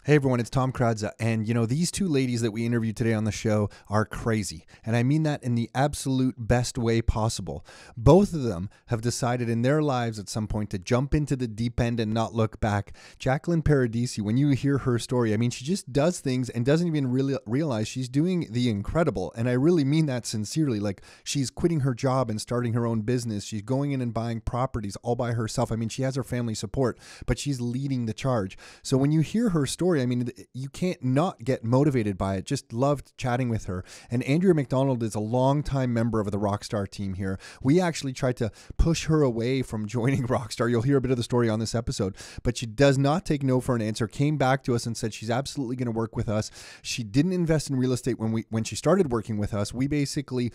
Hey everyone, it's Tom Kradza, and you know, these two ladies that we interviewed today on the show are crazy, and I mean that in the absolute best way possible. Both of them have decided in their lives at some point to jump into the deep end and not look back. Jacqueline Paradisi, when you hear her story, I mean, she just does things and doesn't even really realize she's doing the incredible, and I really mean that sincerely. Like, she's quitting her job and starting her own business. She's going in and buying properties all by herself. I mean, she has her family support, but she's leading the charge. So when you hear her story, I mean, you can't not get motivated by it. Just loved chatting with her. And Andrea McDonald is a longtime member of the Rockstar team here. We actually tried to push her away from joining Rockstar. You'll hear a bit of the story on this episode, but she does not take no for an answer. Came back to us and said she's absolutely going to work with us. She didn't invest in real estate when she started working with us. We basically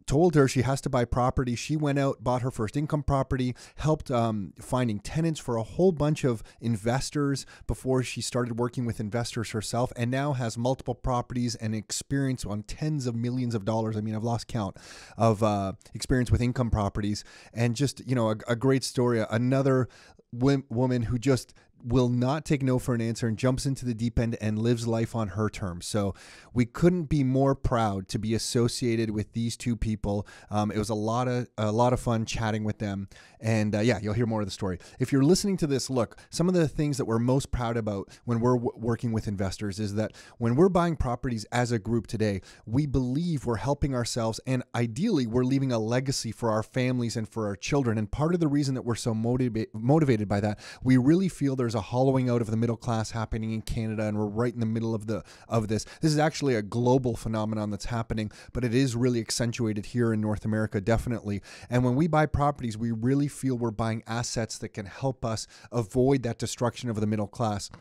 told her she has to buy property. She went out, bought her first income property, helped finding tenants for a whole bunch of investors before she started working with investors herself, and now has multiple properties and experience on tens of millions of dollars. I mean, I've lost count of experience with income properties, and just, you know, a great story. Another woman who just will not take no for an answer and jumps into the deep end and lives life on her terms. So we couldn't be more proud to be associated with these two people. It was a lot of fun chatting with them, and yeah, you'll hear more of the story. If you're listening to this, look, some of the things that we're most proud about when we're working with investors is that when we're buying properties as a group today, we believe we're helping ourselves, and ideally we're leaving a legacy for our families and for our children. And part of the reason that we're so motivated by that, we really feel there's a hollowing out of the middle class happening in Canada, and we're right in the middle of this. This is actually a global phenomenon that's happening, but it is really accentuated here in North America, definitely. And when we buy properties, we really feel we're buying assets that can help us avoid that destruction of the middle class.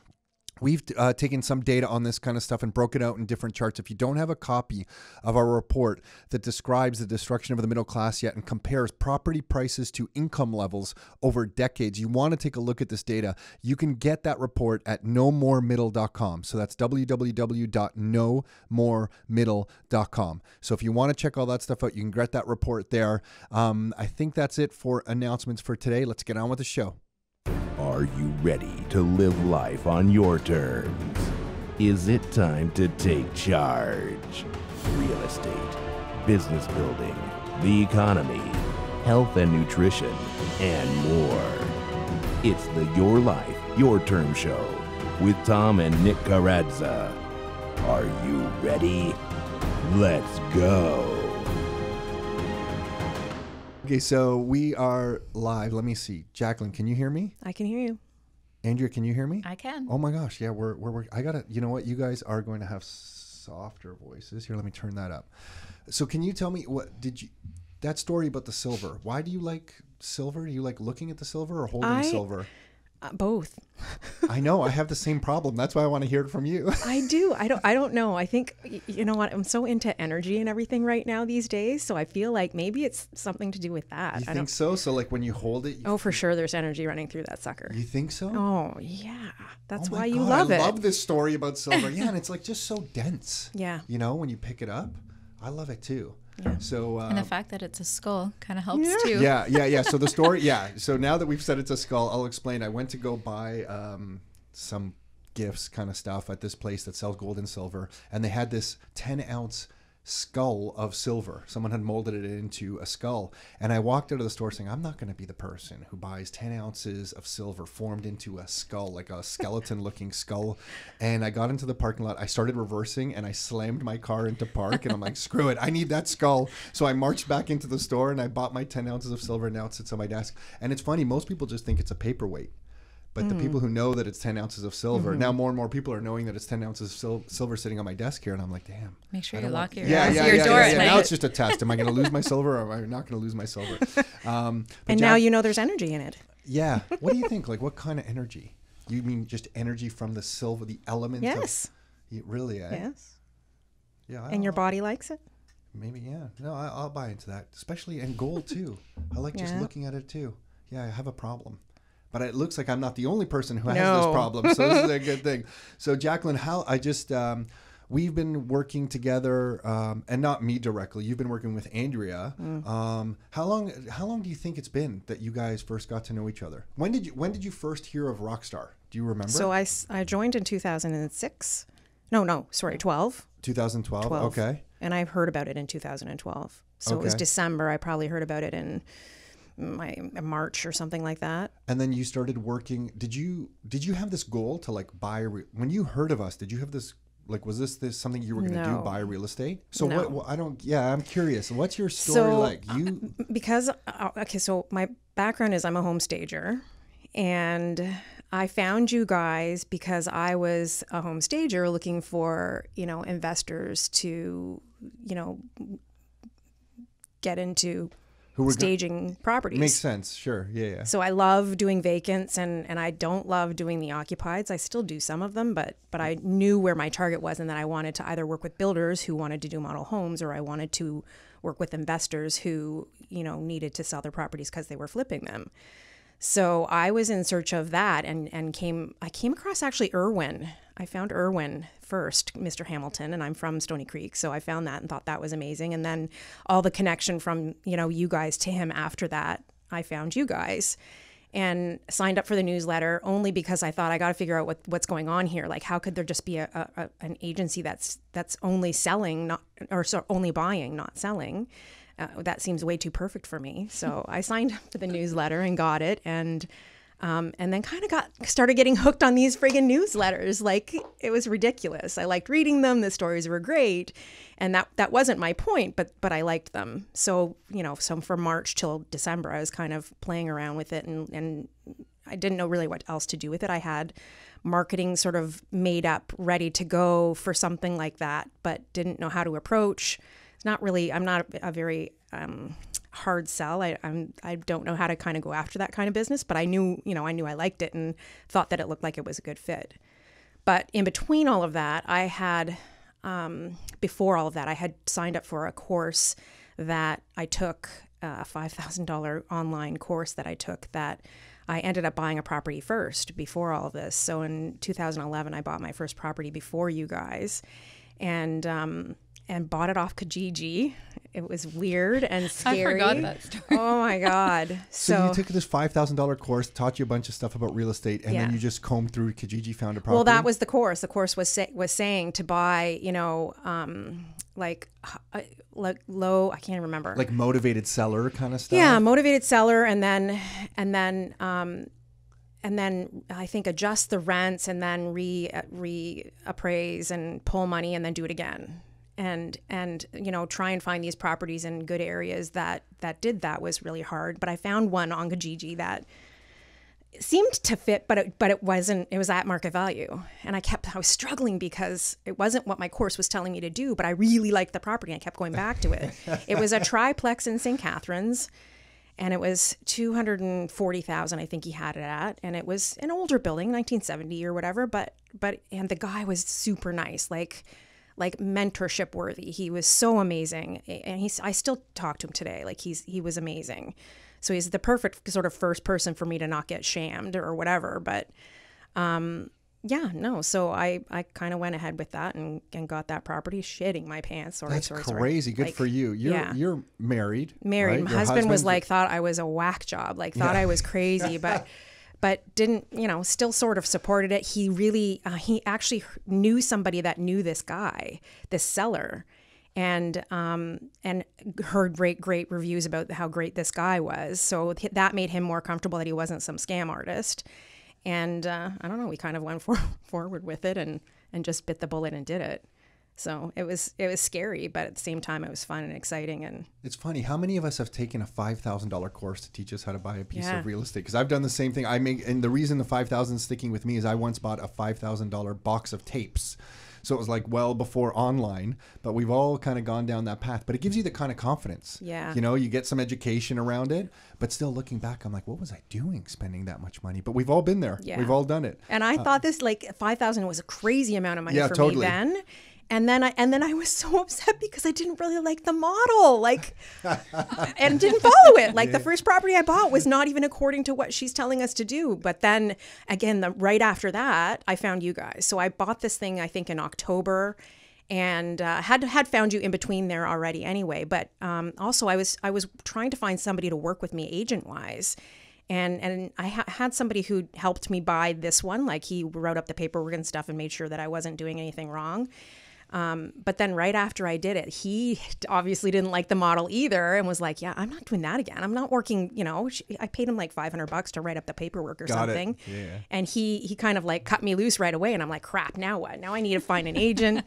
We've taken some data on this kind of stuff and broke it out in different charts. If you don't have a copy of our report that describes the destruction of the middle class yet and compares property prices to income levels over decades, you want to take a look at this data. You can get that report at nomoremiddle.com. So that's www.nomoremiddle.com. So if you want to check all that stuff out, you can get that report there. I think that's it for announcements for today. Let's get on with the show. Are you ready to live life on your terms? Is it time to take charge? Real estate, business building, the economy, health and nutrition, and more. It's the Your Life, Your Term show with Tom and Nick Kradza. Are you ready? Let's go. Okay, so we are live. Let me see. Jacqueline, can you hear me? I can hear you. Andrea, can you hear me? I can. Oh my gosh, yeah, we're I gotta, you know what? You guys are going to have softer voices. Here, let me turn that up. So can you tell me, that story about the silver, why do you like silver? Do you like looking at the silver or holding silver? Both. I know. I have the same problem. That's why I want to hear it from you. I do. I don't know. I think, you know what? I'm so into energy and everything right now these days. So I feel like maybe it's something to do with that. You think so? So like when you hold it. Oh, for sure. There's energy running through that sucker. You think so? Oh, yeah. That's why you God, love it. I love this story about silver. Yeah. And it's like just so dense. Yeah. You know, when you pick it up, I love it too. Yeah. So and the fact that it's a skull kind of helps too. Yeah. So the story, so now that we've said it's a skull, I'll explain. I went to go buy some gifts kind of stuff at this place that sells gold and silver, and they had this 10-ounce skull of silver. Someone had molded it into a skull, and I walked out of the store saying, I'm not going to be the person who buys 10 ounces of silver formed into a skull, like a skeleton looking skull. And I got into the parking lot, I started reversing, and I slammed my car into park, and I'm like, screw it, I need that skull. So I marched back into the store and I bought my 10 ounces of silver, and now it sits on my desk. And it's funny, most people just think it's a paperweight. But the people who know that it's 10 ounces of silver, now more and more people are knowing that it's 10 ounces of silver sitting on my desk here. And I'm like, damn. Make sure you lock your, your door at night. Now it's just a test. Am I going to lose my silver, or am I not going to lose my silver? And now you know there's energy in it. Yeah. What do you think? Like, what kind of energy? You mean just energy from the silver, the element? Yes. Really, eh? Yes. Yeah. And your body likes it? Maybe, yeah. No, I'll buy into that. Especially in gold, too. I like just looking at it, too. Yeah, I have a problem. But it looks like I'm not the only person who has this problem, so this is a good thing. So, Jacqueline, we've been working together, and not me directly. You've been working with Andrea. How long do you think it's been that you guys first got to know each other? When did you first hear of Rockstar? Do you remember? So I joined in 2006. No, sorry, 12. 2012. 12. Okay. And I heard about it in 2012. So it was Okay. December. I probably heard about it in March or something like that. And then you started working. Did you have this goal to like buy when you heard of us? Did you have this like was this something you were going to do, No. buy real estate? So No. what I don't I'm curious. What's your story like? You Because so my background is I'm a home stager, and I found you guys because I was a home stager looking for, investors to, get into who were staging properties. makes sense. Sure. Yeah. So I love doing vacants, and I don't love doing the occupieds. I still do some of them, but I knew where my target was, and that I wanted to either work with builders who wanted to do model homes, or I wanted to work with investors who, needed to sell their properties because they were flipping them. So I was in search of that, and I came across actually Irwin. I found Irwin first, Mr. Hamilton, and I'm from Stony Creek, so I found that and thought that was amazing. And then all the connection from you guys to him after that, I found you guys and signed up for the newsletter only because I thought I got to figure out what's going on here. Like, how could there just be an agency that's only selling, only buying, not selling? That seems way too perfect for me. So I signed up for the newsletter and got it, and then kind of started getting hooked on these friggin' newsletters. Like, it was ridiculous. I liked reading them. The stories were great, and that wasn't my point, but I liked them. So so from March till December, I was kind of playing around with it, and I didn't know really what else to do with it. I had marketing sort of made up, ready to go for something like that, but didn't know how to approach. I'm not a very hard sell. I don't know how to kind of go after that kind of business, but I knew I liked it and thought that it looked like it was a good fit. But in between all of that, I had, before all of that, I had signed up for a course that I took, a $5,000 online course that I took, that I ended up buying a property first before all of this. So in 2011, I bought my first property before you guys, and bought it off Kijiji. It was weird and scary. I forgot that story. Oh my God. So you took this $5,000 course, taught you a bunch of stuff about real estate, and then you just combed through Kijiji, found a property? Well, that was the course. The course was saying to buy, like low, I can't remember. Like motivated seller kind of stuff? Yeah, motivated seller, and then I think adjust the rents, and then reappraise and pull money, and then do it again. And try and find these properties in good areas that did that was really hard. But I found one on Kijiji that seemed to fit, but it wasn't. It was at market value, and I was struggling because it wasn't what my course was telling me to do. But I really liked the property, and I kept going back to it. It was a triplex in St. Catharines, and it was $240,000. I think he had it at, and it was an older building, 1970 or whatever. But the guy was super nice, like mentorship worthy. He was so amazing, and I still talk to him today. Like, he was amazing. So he's the perfect sort of first person for me to not get shamed or whatever. But so I kind of went ahead with that and got that property, shitting my pants. That's crazy. Good for you. You're married. Married. Right? My husband was like, thought I was a whack job, thought I was crazy, but didn't, still sort of supported it. He really, he actually knew somebody that knew this guy, this seller, and heard great reviews about how great this guy was. So that made him more comfortable that he wasn't some scam artist. And I don't know, we kind of went forward with it and just bit the bullet and did it. So it was scary, but at the same time, it was fun and exciting. And it's funny, how many of us have taken a $5,000 course to teach us how to buy a piece of real estate? Because I've done the same thing. And the reason the $5,000 is sticking with me is I once bought a $5,000 box of tapes. So it was like well before online, but we've all kind of gone down that path. But it gives you the kind of confidence. Yeah. You get some education around it, but still looking back, I'm like, what was I doing spending that much money? But we've all been there. Yeah. We've all done it. And I thought this $5,000 was a crazy amount of money for totally. me then. And then I was so upset because I didn't really like the model, and didn't follow it. The first property I bought was not even according to what she's telling us to do. But then again, right after that, I found you guys. So I bought this thing, I think in October, and had found you in between there already anyway. But also I was trying to find somebody to work with me agent wise. And I had somebody who helped me buy this one. Like, he wrote up the paperwork and stuff and made sure that I wasn't doing anything wrong. But then right after I did it, he obviously didn't like the model either and was like, yeah, I'm not doing that again. I'm not working, you know, I paid him like $500 to write up the paperwork or something. Yeah. And he kind of like cut me loose right away. And I'm like, crap, now what? Now I need to find an agent.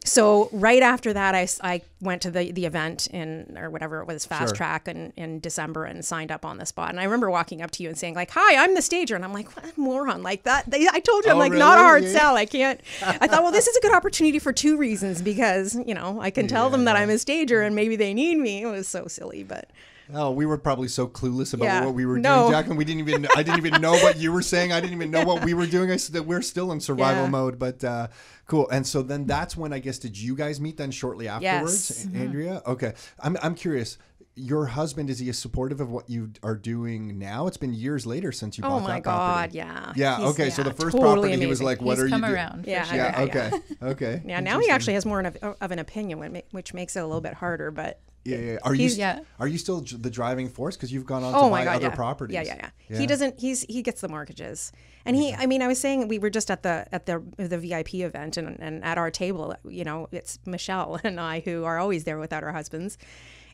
So right after that, I went to the event or whatever it was, Fast Track in December, and signed up on the spot. And I remember walking up to you and saying like, hi, I'm the stager. And I'm like, what a moron, like that. I told you, I'm like, really? Not a hard sell. I can't. I thought, well, this is a good opportunity for two reasons, because, you know, I can tell them that I'm a stager and maybe they need me. It was so silly, but. Oh, we were probably so clueless about what we were doing, Jacqueline. I didn't even know what you were saying. I didn't even know what we were doing. I said that we're still in survival mode, but cool. And so then that's when, I guess, did you guys meet then shortly afterwards, Andrea? Okay. I'm curious. Your husband, is he supportive of what you are doing now? It's been years later since you bought that property. Oh my God, yeah. Yeah, okay. So the first totally property, amazing. He was like, what are you doing? He's come around. Yeah, okay. Okay. Yeah, now he actually has more of an opinion, which makes it a little bit harder, but. Yeah. Are you still the driving force, because you've gone on to buy other properties? Yeah. He doesn't. He gets the mortgages, and I mean, I was saying, we were just at the VIP event, and at our table, you know, it's Michelle and I who are always there without our husbands.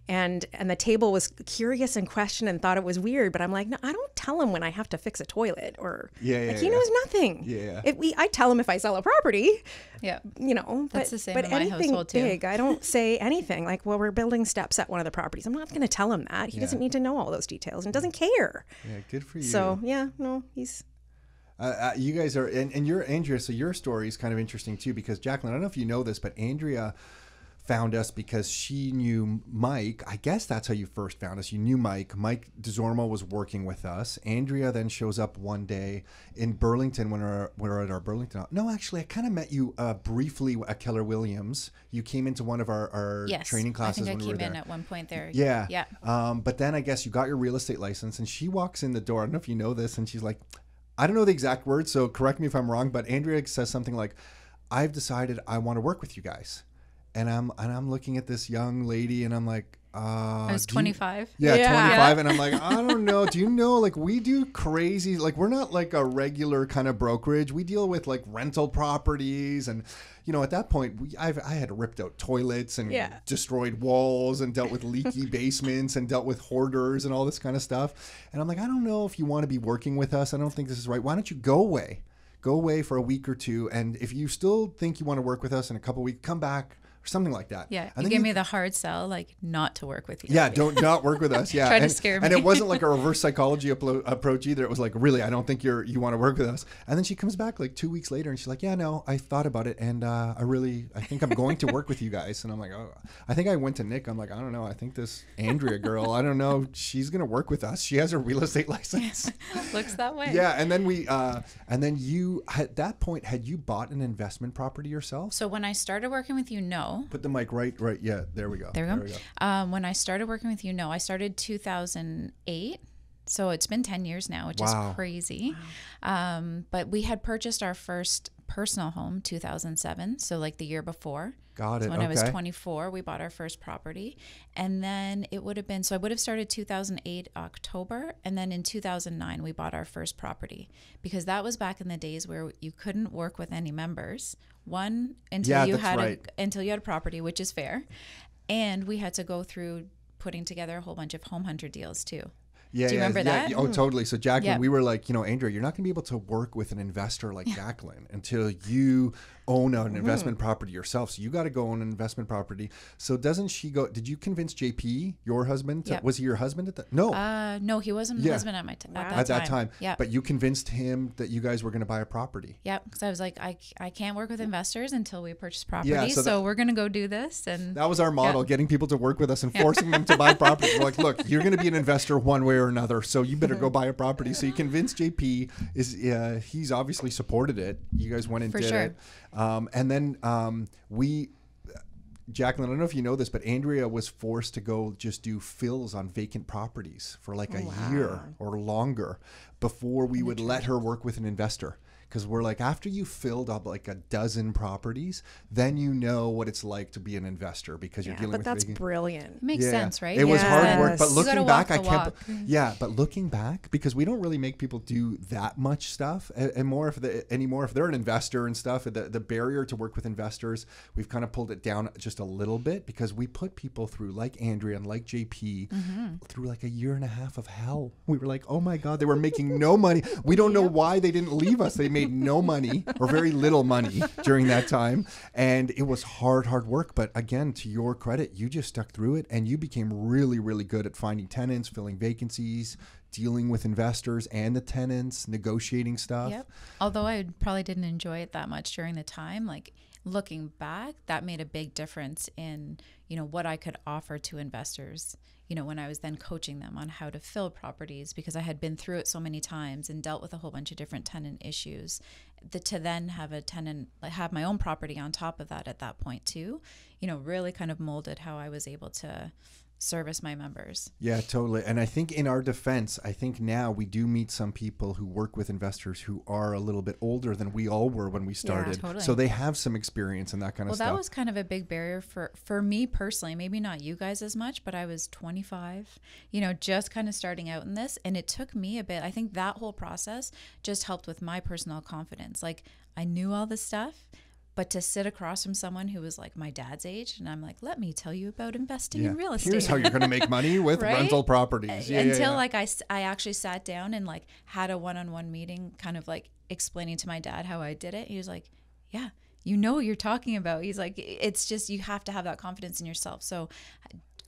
And the table was curious and questioned and thought it was weird, but I'm like, no, I don't tell him when I have to fix a toilet or he knows nothing. Yeah. I tell him if I sell a property. Yeah. You know, that's the same but in my household too. Big, I don't say anything like, well, we're building steps at one of the properties. I'm not going to tell him that. He doesn't need to know all those details and doesn't care. Yeah, good for you. So he's. You guys are, and you're Andrea. So your story is kind of interesting too, because Jacqueline, I don't know if you know this, but Andrea found us because she knew Mike. I guess that's how you first found us. You knew Mike. Mike DeZormo was working with us. Andrea then shows up one day in Burlington when we're at our Burlington. No, actually, I kind of met you briefly at Keller Williams. You came into one of our training classes when we were there. I think I came in at one point there. Yeah. But then I guess you got your real estate license, and she walks in the door. I don't know if you know this, and she's like, I don't know the exact words, so correct me if I'm wrong, but Andrea says something like, I've decided I want to work with you guys. And I'm looking at this young lady, and I'm like, I was 25. 25. And I'm like, I don't know. Do you know, like, we do crazy, like, we're not like a regular kind of brokerage. We deal with like rental properties. And, you know, at that point, I had ripped out toilets and destroyed walls and dealt with leaky basements and dealt with hoarders and all this kind of stuff. And I'm like, I don't know if you want to be working with us. I don't think this is right. Why don't you go away? Go away for a week or two. And if you still think you want to work with us in a couple of weeks, come back. Or something like that. Yeah, you gave me the hard sell, like not to work with you. Yeah, not work with us. Yeah, Try to scare me. And it wasn't like a reverse psychology approach either. It was like, really, I don't think you want to work with us. And then she comes back like 2 weeks later, and she's like, yeah, no, I thought about it, and I think I'm going to work with you guys. And I'm like, oh, I think I went to Nick. I'm like, I don't know. I think this Andrea girl, I don't know, she's gonna work with us. She has her real estate license. Looks that way. Yeah, and then you at that point, had you bought an investment property yourself? So when I started working with you, no. Put the mic right. Yeah, there we go. There we go. When I started working with you, no, I started 2008. So it's been 10 years now, which is crazy. Wow. But we had purchased our first personal home 2007. So like the year before. Got it. So when I was 24, we bought our first property. And then it would have been, so I would have started 2008 October. And then in 2009, we bought our first property, because that was back in the days where you couldn't work with any members. One, until you had a property, which is fair. And we had to go through putting together a whole bunch of home hunter deals too. Yeah, do you remember that? Oh, totally. So Jacqueline, we were like, you know, Andrea, you're not going to be able to work with an investor like Jacqueline until you own an investment property yourself. So you got to go own an investment property. So doesn't she go? Did you convince JP, your husband? Was he your husband at that? No. No, he wasn't my husband at that time. Yeah. But you convinced him that you guys were going to buy a property. Yeah, because I was like, I can't work with investors until we purchase property. Yeah, so we're going to go do this. And that was our model, getting people to work with us and forcing them to buy property. We're like, look, you're going to be an investor one way or another, so you better go buy a property. So you convinced JP. He's obviously supported it. You guys went and did it. And then Jacqueline, I don't know if you know this, but Andrea was forced to go just do fills on vacant properties for like a year or longer before we would let her work with an investor. because we're like, after you filled up like a dozen properties, then you know what it's like to be an investor, because you're dealing with. But that's brilliant. Makes sense, right? It was hard work, but Yes. looking back, I can't. walk. Yeah, but looking back, because we don't really make people do that much stuff, and more if anymore if they're an investor and stuff, the barrier to work with investors, we've kind of pulled it down just a little bit, because we put people through, like Andrea and like JP, through like a year and a half of hell. We were like, oh my God, they were making no money. We don't know why they didn't leave us. They made no money or very little money during that time. And it was hard work. But again, to your credit, you just stuck through it, and you became really, really good at finding tenants, filling vacancies, dealing with investors and the tenants, negotiating stuff. Yep. Although I probably didn't enjoy it that much during the time, like looking back, that made a big difference in, you know, what I could offer to investors, you know, when I was then coaching them on how to fill properties, because I had been through it so many times and dealt with a whole bunch of different tenant issues. To then have a tenant, like have my own property on top of that at that point too, you know, really kind of molded how I was able to service my members. Yeah, totally. And I think in our defense, I think now we do meet some people who work with investors who are a little bit older than we all were when we started. Totally. So they have some experience and that kind of stuff. Well, that was kind of a big barrier for me personally, maybe not you guys as much, but I was 25, you know, just kind of starting out in this. And it took me a bit. I think that whole process just helped with my personal confidence. Like, I knew all this stuff, but to sit across from someone who was like my dad's age, and I'm like, let me tell you about investing in real estate. Here's how you're going to make money with Right? rental properties. Until like I actually sat down and like had a one-on-one meeting, kind of like explaining to my dad how I did it. He was like, yeah, you know what you're talking about. He's like, it's just, you have to have that confidence in yourself. So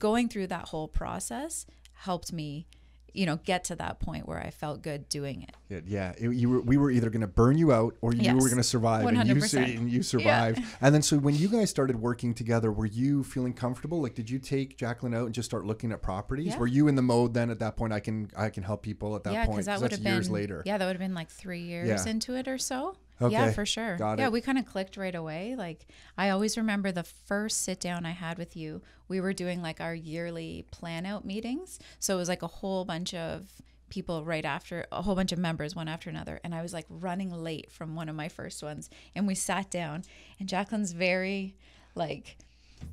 going through that whole process helped me, you know, get to that point where I felt good doing it. Yeah. We were either going to burn you out or you were going to survive. 100%. And you survived. Yeah. And then so when you guys started working together, were you feeling comfortable? Like, did you take Jacqueline out and just start looking at properties? Yeah. Were you in the mode then at that point, I can help people at that point? Because that's years later. Yeah, that would have been like 3 years into it or so. Okay. Yeah, for sure. Got it. Yeah, we kind of clicked right away. Like, I always remember the first sit down I had with you, we were doing like our yearly plan out meetings. So it was like a whole bunch of people right after, a whole bunch of members one after another. And I was like running late from one of my first ones. And we sat down, and Jacqueline's very like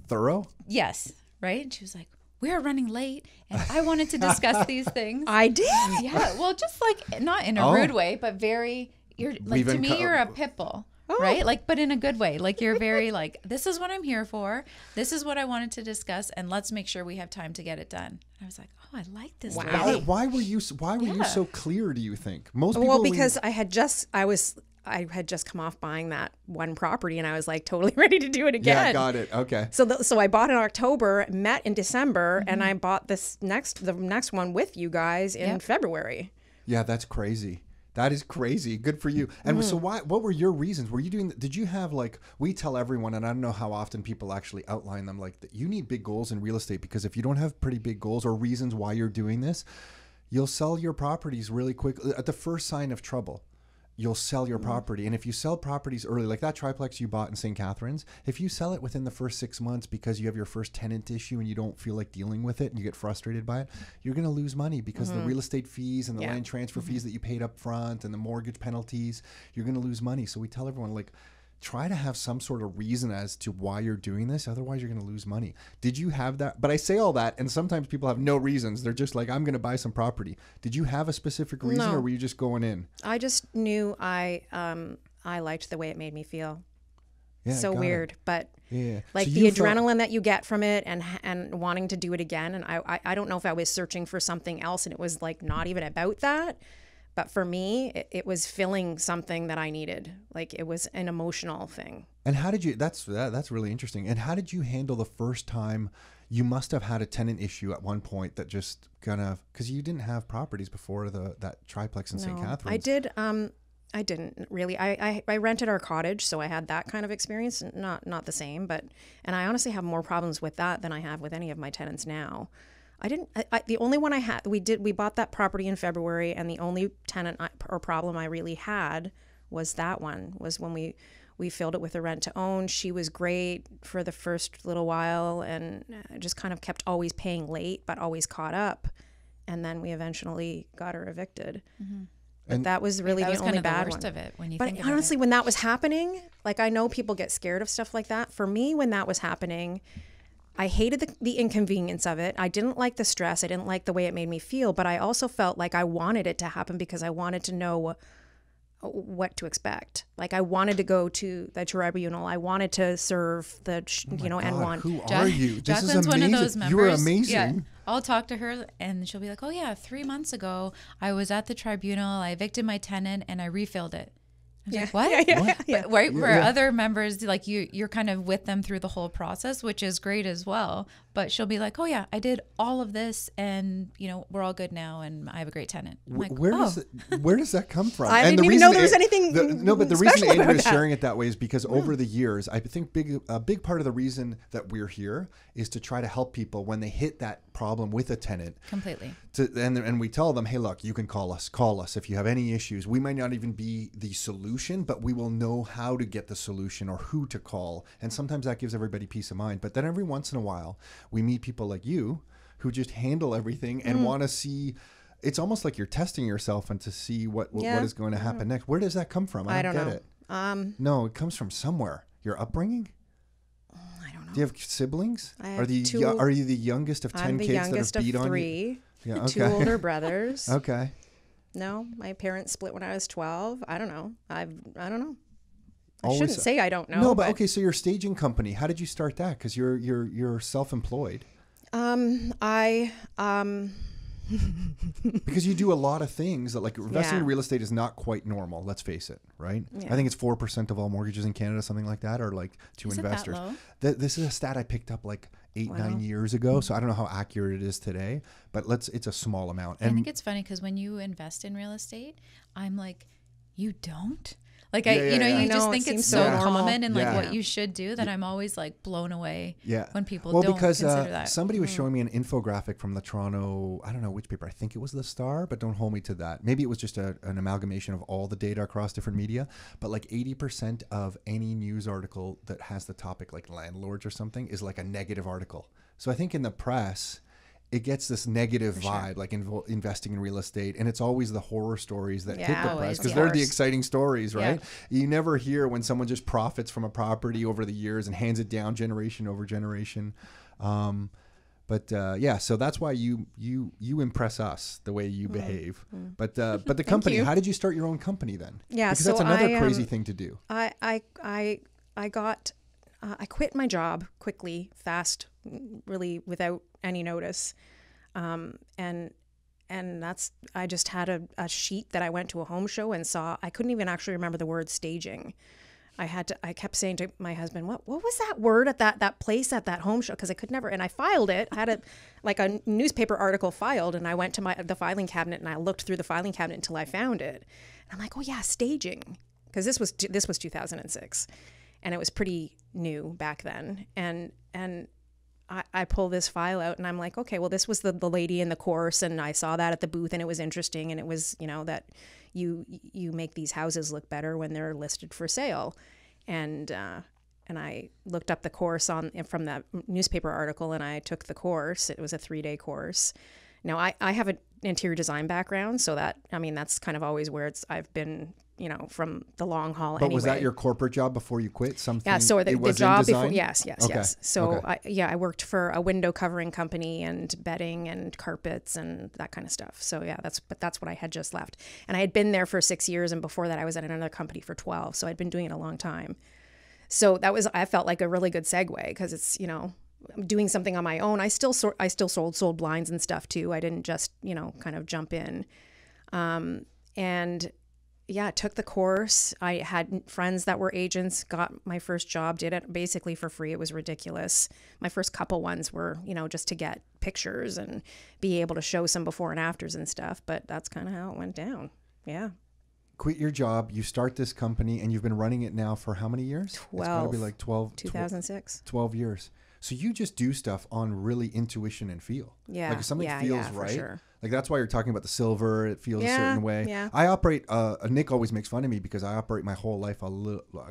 thorough. Yes. Right. And she was like, we are running late and I wanted to discuss these things. I did. Yeah. Well, just like not in a rude way, but very, you're like, to me, you're a pit bull. Right? Like, but in a good way. Like, you're very like, this is what I'm here for. This is what I wanted to discuss, and let's make sure we have time to get it done. I was like, oh, I like this. Wow. Why were you so clear, do you think? Most people because I had just come off buying that one property, and I was like totally ready to do it again. Yeah, got it. Okay. So I bought in October, met in December, and I bought the next one with you guys in February. Yeah, that's crazy. That is crazy. Good for you. And so what were your reasons? Were you did you have like, we tell everyone, and I don't know how often people actually outline them, like that you need big goals in real estate, because if you don't have pretty big goals or reasons why you're doing this, you'll sell your properties really quick. At the first sign of trouble, you'll sell your property. And if you sell properties early, like that triplex you bought in St. Catharines, if you sell it within the first 6 months because you have your first tenant issue and you don't feel like dealing with it and you get frustrated by it, you're going to lose money because the real estate fees and the land transfer fees that you paid up front and the mortgage penalties, you're going to lose money. So we tell everyone, like, try to have some sort of reason as to why you're doing this. Otherwise, you're going to lose money. Did you have that? But I say all that, and sometimes people have no reasons. They're just like, I'm going to buy some property. Did you have a specific reason, or were you just going in? I just knew I liked the way it made me feel. Yeah, so weird, but like so the adrenaline that you get from it, and wanting to do it again. And I don't know if I was searching for something else, and it was like not even about that. But for me, it was filling something that I needed. Like, it was an emotional thing. And how did you, that's really interesting. And how did you handle the first time? You must have had a tenant issue at one point that just kind of, because you didn't have properties before that triplex in St. Catharines. I did. I didn't really. I rented our cottage, so I had that kind of experience. Not the same, and I honestly have more problems with that than I have with any of my tenants now. The only one I had, we bought that property in February, and the only tenant or problem I really had was that one, was when we filled it with a rent to own. She was great for the first little while, and just kind of kept always paying late, but always caught up. And then we eventually got her evicted. Mm-hmm. But that was really that was the only kind of bad the worst one. of it when you But think about honestly, it. when that was happening, like I know people get scared of stuff like that. For me, when that was happening, I hated the inconvenience of it. I didn't like the stress. I didn't like the way it made me feel. But I also felt like I wanted it to happen because I wanted to know what to expect. Like I wanted to go to the tribunal. I wanted to serve the, God, N1. who are you? This Jacqueline's is amazing. one of those members. You are amazing. Yeah, I'll talk to her and she'll be like, oh yeah, 3 months ago, I was at the tribunal. I evicted my tenant and I refilled it. I was like, what? Yeah. But right, where other members, like you're kind of with them through the whole process, which is great as well. But she'll be like, oh yeah, I did all of this and we're all good now and I have a great tenant. I'm like, where does that come from? I And didn't even know there was anything but the reason special Andrea about is that. sharing it that way is because over the years, I think a big part of the reason that we're here is to try to help people when they hit that problem with a tenant. completely. And we tell them, hey, look, you can call us if you have any issues. We might not even be the solution, but we will know how to get the solution or who to call. And sometimes that gives everybody peace of mind. But then every once in a while, we meet people like you who just handle everything and want to see. It's almost like you're testing yourself and to see what is going to happen next. Where does that come from? I don't get it. No, it comes from somewhere. Your upbringing? I don't know. Do you have siblings? I have Are you the youngest of 10 I'm the kids youngest that have beat of on you? 3. Yeah, okay. 2 older brothers. Okay. No, my parents split when I was 12. I don't know. I don't know. I Always shouldn't say I don't know. No, but okay. So your staging company, how did you start that? Because you're self-employed. Because you do a lot of things that, like, investing in real estate is not quite normal. Let's face it, right? Yeah. I think it's 4% of all mortgages in Canada, something like that, or like to Is it that investors. low? This is a stat I picked up like 9 years ago, so I don't know how accurate it is today, but it's a small amount. I think it's funny because when you invest in real estate, I'm like, you don't? Like, you I just know, think it it's seems so so normal. common and like Yeah. what you should do that I'm always like blown away when people well, don't because consider that. somebody was showing me an infographic from the Toronto, I don't know which paper, I think it was the Star, but don't hold me to that. Maybe it was just an amalgamation of all the data across different media, but like 80% of any news article that has the topic like landlords or something is like a negative article. So I think in the press, it gets this negative vibe, like investing in real estate. And it's always the horror stories that hit the press always, because yeah. they're the exciting stories, right? Yeah. You never hear when someone just profits from a property over the years and hands it down generation over generation. So that's why you impress us the way you behave. But the company, how did you start your own company then? Yeah, because so that's another I, crazy thing to do. I quit my job quickly, fast, really without any notice. And I just had a sheet that I went to a home show and saw. I couldn't even actually remember the word staging. I kept saying to my husband, what was that word at that place at that home show? Because I could never, and I filed it. I had a newspaper article filed, and I went to the filing cabinet and I looked through the filing cabinet until I found it. And I'm like, oh yeah, staging. Because this was 2006. And it was pretty new back then. And I pull this file out and I'm like, okay, well, this was the lady in the course, and I saw that at the booth and it was interesting, and it was, that you make these houses look better when they're listed for sale. And I looked up the course from that newspaper article, and I took the course. It was a 3-day course. Now I have an interior design background, so that's kind of always where I've been, from the long haul. But anyway. was that your corporate job before you quit? Something? Yeah, so the job before, yes. Okay. So Okay. I worked for a window covering company and bedding and carpets and that kind of stuff. So yeah, that's what I had just left. And I had been there for 6 years, and before that I was at another company for 12. So I'd been doing it a long time. So I felt like a really good segue, because it's, doing something on my own. I still sold blinds and stuff too. I didn't just, kind of jump in. And yeah, took the course. I had friends that were agents, got my first job, did it basically for free. It was ridiculous. My first couple ones were, just to get pictures and be able to show some before and afters and stuff. But that's kind of how it went down. Yeah. Quit your job, you start this company, and you've been running it now for how many years? 12. It's got to be like 12. 2006. 12 years. So you just do stuff on really intuition and feel. Yeah. Like if something feels for right. sure. Like that's why you're talking about the silver. It feels a certain way. Yeah. I operate, Nick always makes fun of me because I operate my whole life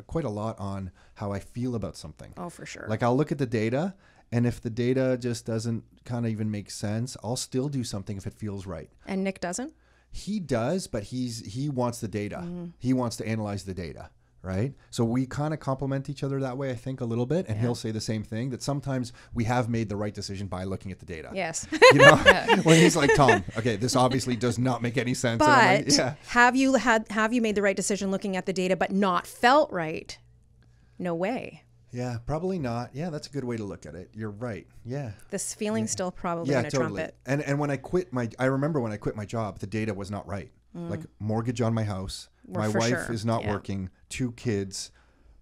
quite a lot on how I feel about something. Oh, for sure. Like I'll look at the data, and if the data just doesn't kind of even make sense, I'll still do something if it feels right. And Nick doesn't? He does, but he wants the data. He wants to analyze the data, right? So we kind of complement each other that way, I think, a little bit. And he'll say the same thing, that sometimes we have made the right decision by looking at the data. Yes. You know, when he's like, Tom, okay, this obviously does not make any sense. But And I'm like, have you made the right decision looking at the data, but not felt right? No way. Yeah, probably not. Yeah, that's a good way to look at it. You're right. Yeah. This feeling's still probably going to trump it. And when I I remember when I quit my job, the data was not right. Like mortgage on my house, my wife is not working, 2 kids.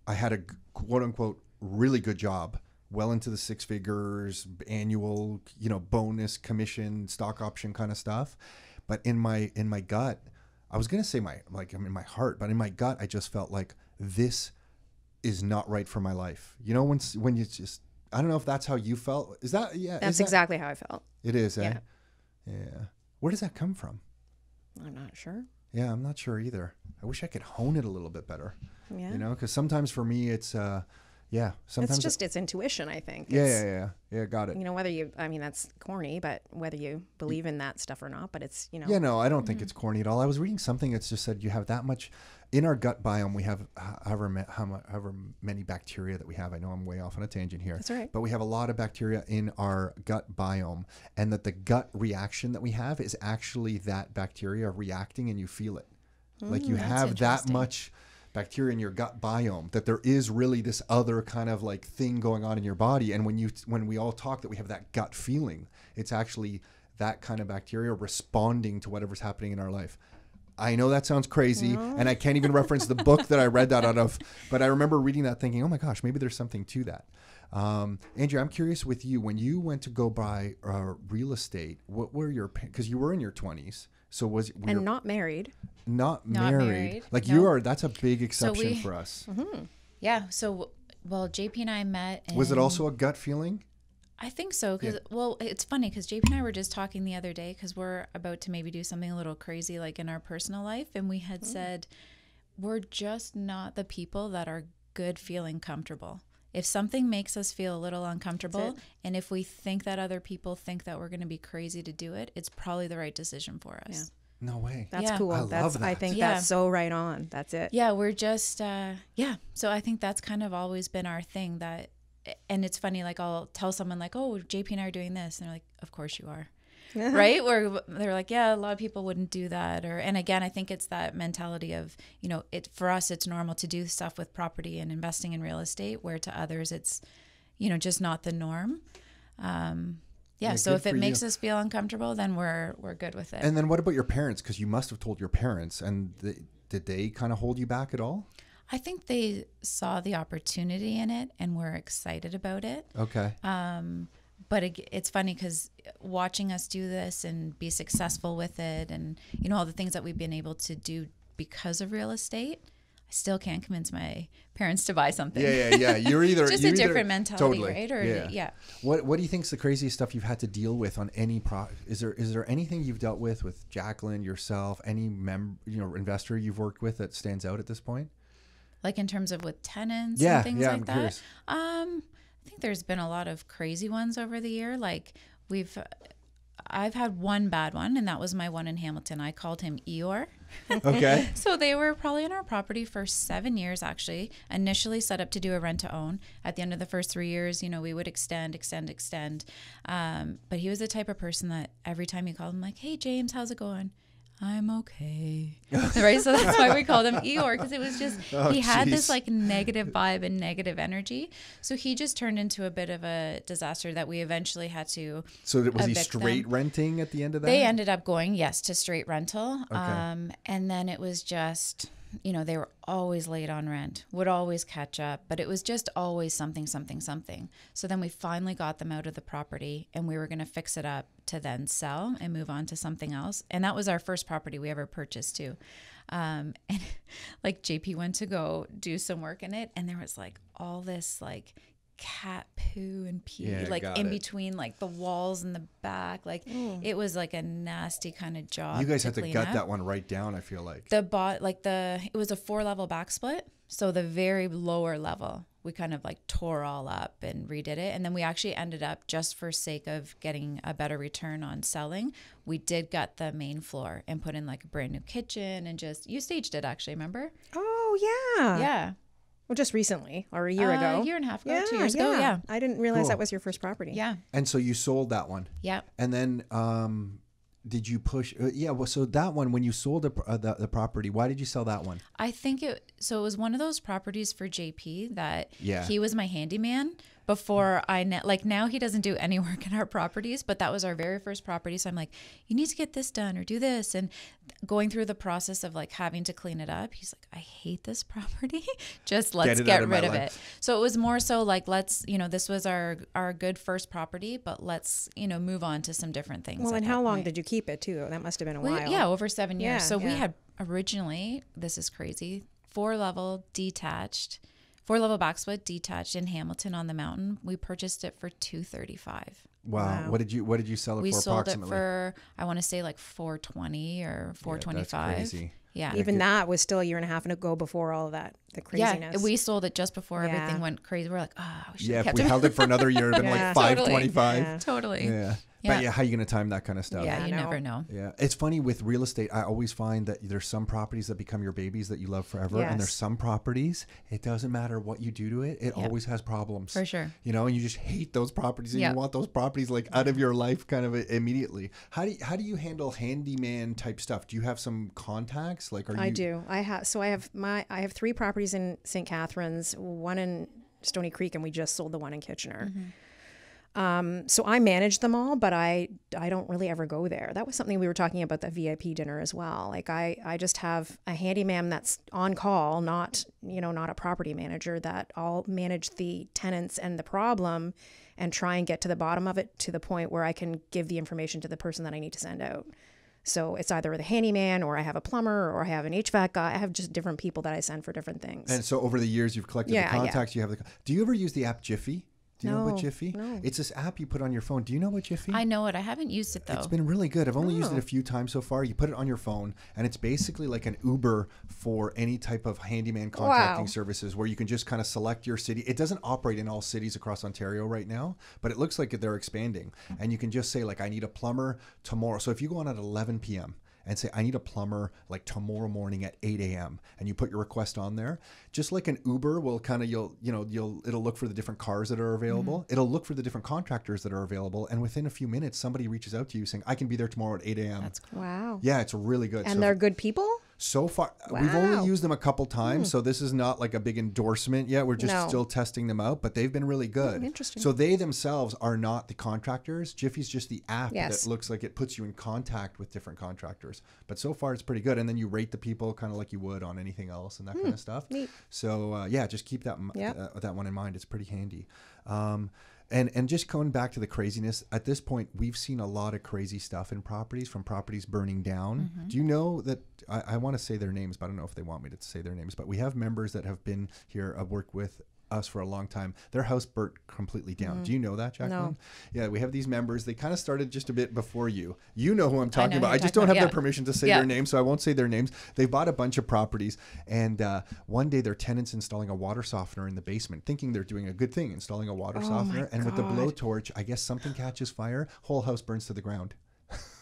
I had a quote unquote really good job, well into the 6 figures, annual, bonus, commission, stock option kind of stuff. But in my gut, I was going to say in my heart, but in my gut, I just felt like this is not right for my life. When you just, I don't know if that's how you felt. Is that, That's exactly how I felt. It is, eh? Yeah. Where does that come from? I'm not sure. Yeah, I'm not sure either. I wish I could hone it a little bit better. Yeah. Because sometimes for me, it's, sometimes it's intuition, I think. Yeah, got it. That's corny, but whether you believe in that stuff or not, but it's, Yeah, no, I don't think it's corny at all. I was reading something that's just said you have that much in our gut biome. We have however many bacteria that we have. I know I'm way off on a tangent here. That's all right. But we have a lot of bacteria in our gut biome, and that the gut reaction that we have is actually that bacteria reacting, and you feel it. Like you have that much bacteria in your gut biome, that there is really this other kind of like thing going on in your body. And when we all talk that we have that gut feeling, it's actually that kind of bacteria responding to whatever's happening in our life. I know that sounds crazy, and I can't even reference the book that I read that out of, but I remember reading that thinking, oh my gosh, maybe there's something to that. Andrea, I'm curious with you, when you went to go buy real estate, what were because you were in your 20s, so and not married. Not married. Like no. That's a big exception for us. Mm-hmm. Yeah. So, JP and I met. Was it also a gut feeling? I think so. It's funny because JP and I were just talking the other day because we're about to maybe do something a little crazy like in our personal life. And we had said, we're just not the people that are good feeling comfortable. If something makes us feel a little uncomfortable, and if we think that other people think that we're going to be crazy to do it, it's probably the right decision for us. No way. That's cool. I love that. I think that's so right on. That's it. Yeah, we're just, So I think that's kind of always been our thing and it's funny, like I'll tell someone like, oh, JP and I are doing this. And they're like, of course you are. Right? Where they're like, yeah, a lot of people wouldn't do that. And again, I think it's that mentality of, for us, it's normal to do stuff with property and investing in real estate, where to others, it's, just not the norm. So if it makes us feel uncomfortable, then we're good with it. And then what about your parents? Because you must have told your parents, and did they kind of hold you back at all? I think they saw the opportunity in it and were excited about it. Okay. But it's funny because watching us do this and be successful with it, and all the things that we've been able to do because of real estate, I still can't convince my parents to buy something. Yeah. You're either just a different mentality, totally, right? Or What do you think's the craziest stuff you've had to deal with on any Is there anything you've dealt with Jacqueline, yourself, any investor you've worked with that stands out at this point? Like in terms of with tenants and things like I'm that? Curious. I think there's been a lot of crazy ones over the year. Like I've had one bad one, and that was my one in Hamilton. I called him Eeyore. Okay. So they were probably on our property for 7 years, actually. Initially set up to do a rent to own. At the end of the first 3 years, we would extend. But he was the type of person that every time you called him, like, hey, James, how's it going? I'm okay. Right? So that's why we called him Eeyore, because it was just, he had this like negative vibe and negative energy. So he just turned into a bit of a disaster that we eventually had to was he straight renting at the end of that? They ended up going, to straight rental. Okay. And then it was just, they were always late on rent, would always catch up, but it was just always something. So then we finally got them out of the property, and we were going to fix it up to then sell and move on to something else. And that was our first property we ever purchased too. And like JP went to go do some work in it, and there was like all this like cat poo and pee between like the walls and the back. Like it was like a nasty kind of job. You guys had to gut that one right down, I feel like. It was a 4-level back split. So the very lower level, we kind of like tore all up and redid it. And then we actually ended up, just for sake of getting a better return on selling, we did gut the main floor and put in like a brand new kitchen and you staged it actually, remember? Oh, yeah. Yeah. Well, just recently or a year ago. A year and a half ago, 2 years ago. Yeah. I didn't realize Cool. that was your first property. Yeah. And so you sold that one. Yeah. And then did you push? Well, so that one, when you sold the property, why did you sell that one? I think it was one of those properties for JP that Yeah. he was my handyman before now he doesn't do any work in our properties, but that was our very first property. So I'm like, you need to get this done or do this. And going through the process of like having to clean it up, he's like, I hate this property. Just let's get rid of it. So it was more so like, let's, this was our good first property, but let's, move on to some different things. Well, and how long did you keep it too? That must have been a while. Yeah, over 7 years. Yeah, so we had originally, this is crazy, 4-level backsplit detached in Hamilton on the mountain. We purchased it for $235,000. Wow. What did you sell it We for sold approximately? it for, I want to say like $420,000 or $425,000. That's crazy. Yeah. Even that was still a year and a half ago before all of that, the craziness. Yeah, we sold it just before everything went crazy. We're like, we should have If kept we it. held it for another year, it'd been like $525. Yeah. Totally. Yeah. But how are you going to time that kind of stuff? Yeah, I you know. never know. Yeah. It's funny with real estate. I always find that there's some properties that become your babies that you love forever. Yes. And there's some properties, it doesn't matter what you do to it. It always has problems. For sure. And you just hate those properties and you want those properties like out of your life kind of immediately. How do you handle handyman type stuff? Do you have some contacts? I do. I have 3 properties in St. Catharines, one in Stony Creek, and we just sold the one in Kitchener. Mm-hmm. So I manage them all, but I don't really ever go there. That was something we were talking about, the VIP dinner as well. Like I just have a handyman that's on call, not a property manager, that I'll manage the tenants and the problem and try and get to the bottom of it to the point where I can give the information to the person that I need to send out. So it's either the handyman or I have a plumber or I have an HVAC guy. I have just different people that I send for different things. And so over the years, you've collected the contacts. You have Do you ever use the app Jiffy? Do you know about Jiffy? No. It's this app you put on your phone. Do you know about Jiffy? I know it. I haven't used it though. It's been really good. I've only used it a few times so far. You put it on your phone, and it's basically like an Uber for any type of handyman contracting services where you can just kind of select your city. It doesn't operate in all cities across Ontario right now, but it looks like they're expanding. And you can just say, like, I need a plumber tomorrow. So if you go on at 11 p.m., and say, I need a plumber like tomorrow morning at 8 a.m. and you put your request on there, just like an Uber will kind of, it'll look for the different cars that are available. Mm-hmm. It'll look for the different contractors that are available. And within a few minutes, somebody reaches out to you saying, I can be there tomorrow at 8 a.m. That's cool. Wow. Yeah, it's really good. And they're good people? So far, we've only used them a couple times, so this is not like a big endorsement yet. We're just still testing them out, but they've been really good. Interesting. So they themselves are not the contractors. Jiffy's just the app Yes. that looks like it puts you in contact with different contractors. But so far, it's pretty good. And then you rate the people kind of like you would on anything else and that kind of stuff. Neat. So just keep that that one in mind. It's pretty handy. And just going back to the craziness, at this point, we've seen a lot of crazy stuff in properties, from properties burning down. Mm-hmm. Do you know that, I want to say their names, but I don't know if they want me to say their names, but we have members that have been here, worked with us for a long time. Their house burnt completely down. Mm-hmm. Do you know that, Jacqueline? No. Yeah, we have these members. They kind of started just a bit before you. You know who I'm talking about. I just talking don't have about. their permission to say their names, so I won't say their names. They bought a bunch of properties, and one day their tenant's installing a water softener in the basement, thinking they're doing a good thing, installing a water softener, and with the blowtorch, I guess something catches fire, whole house burns to the ground.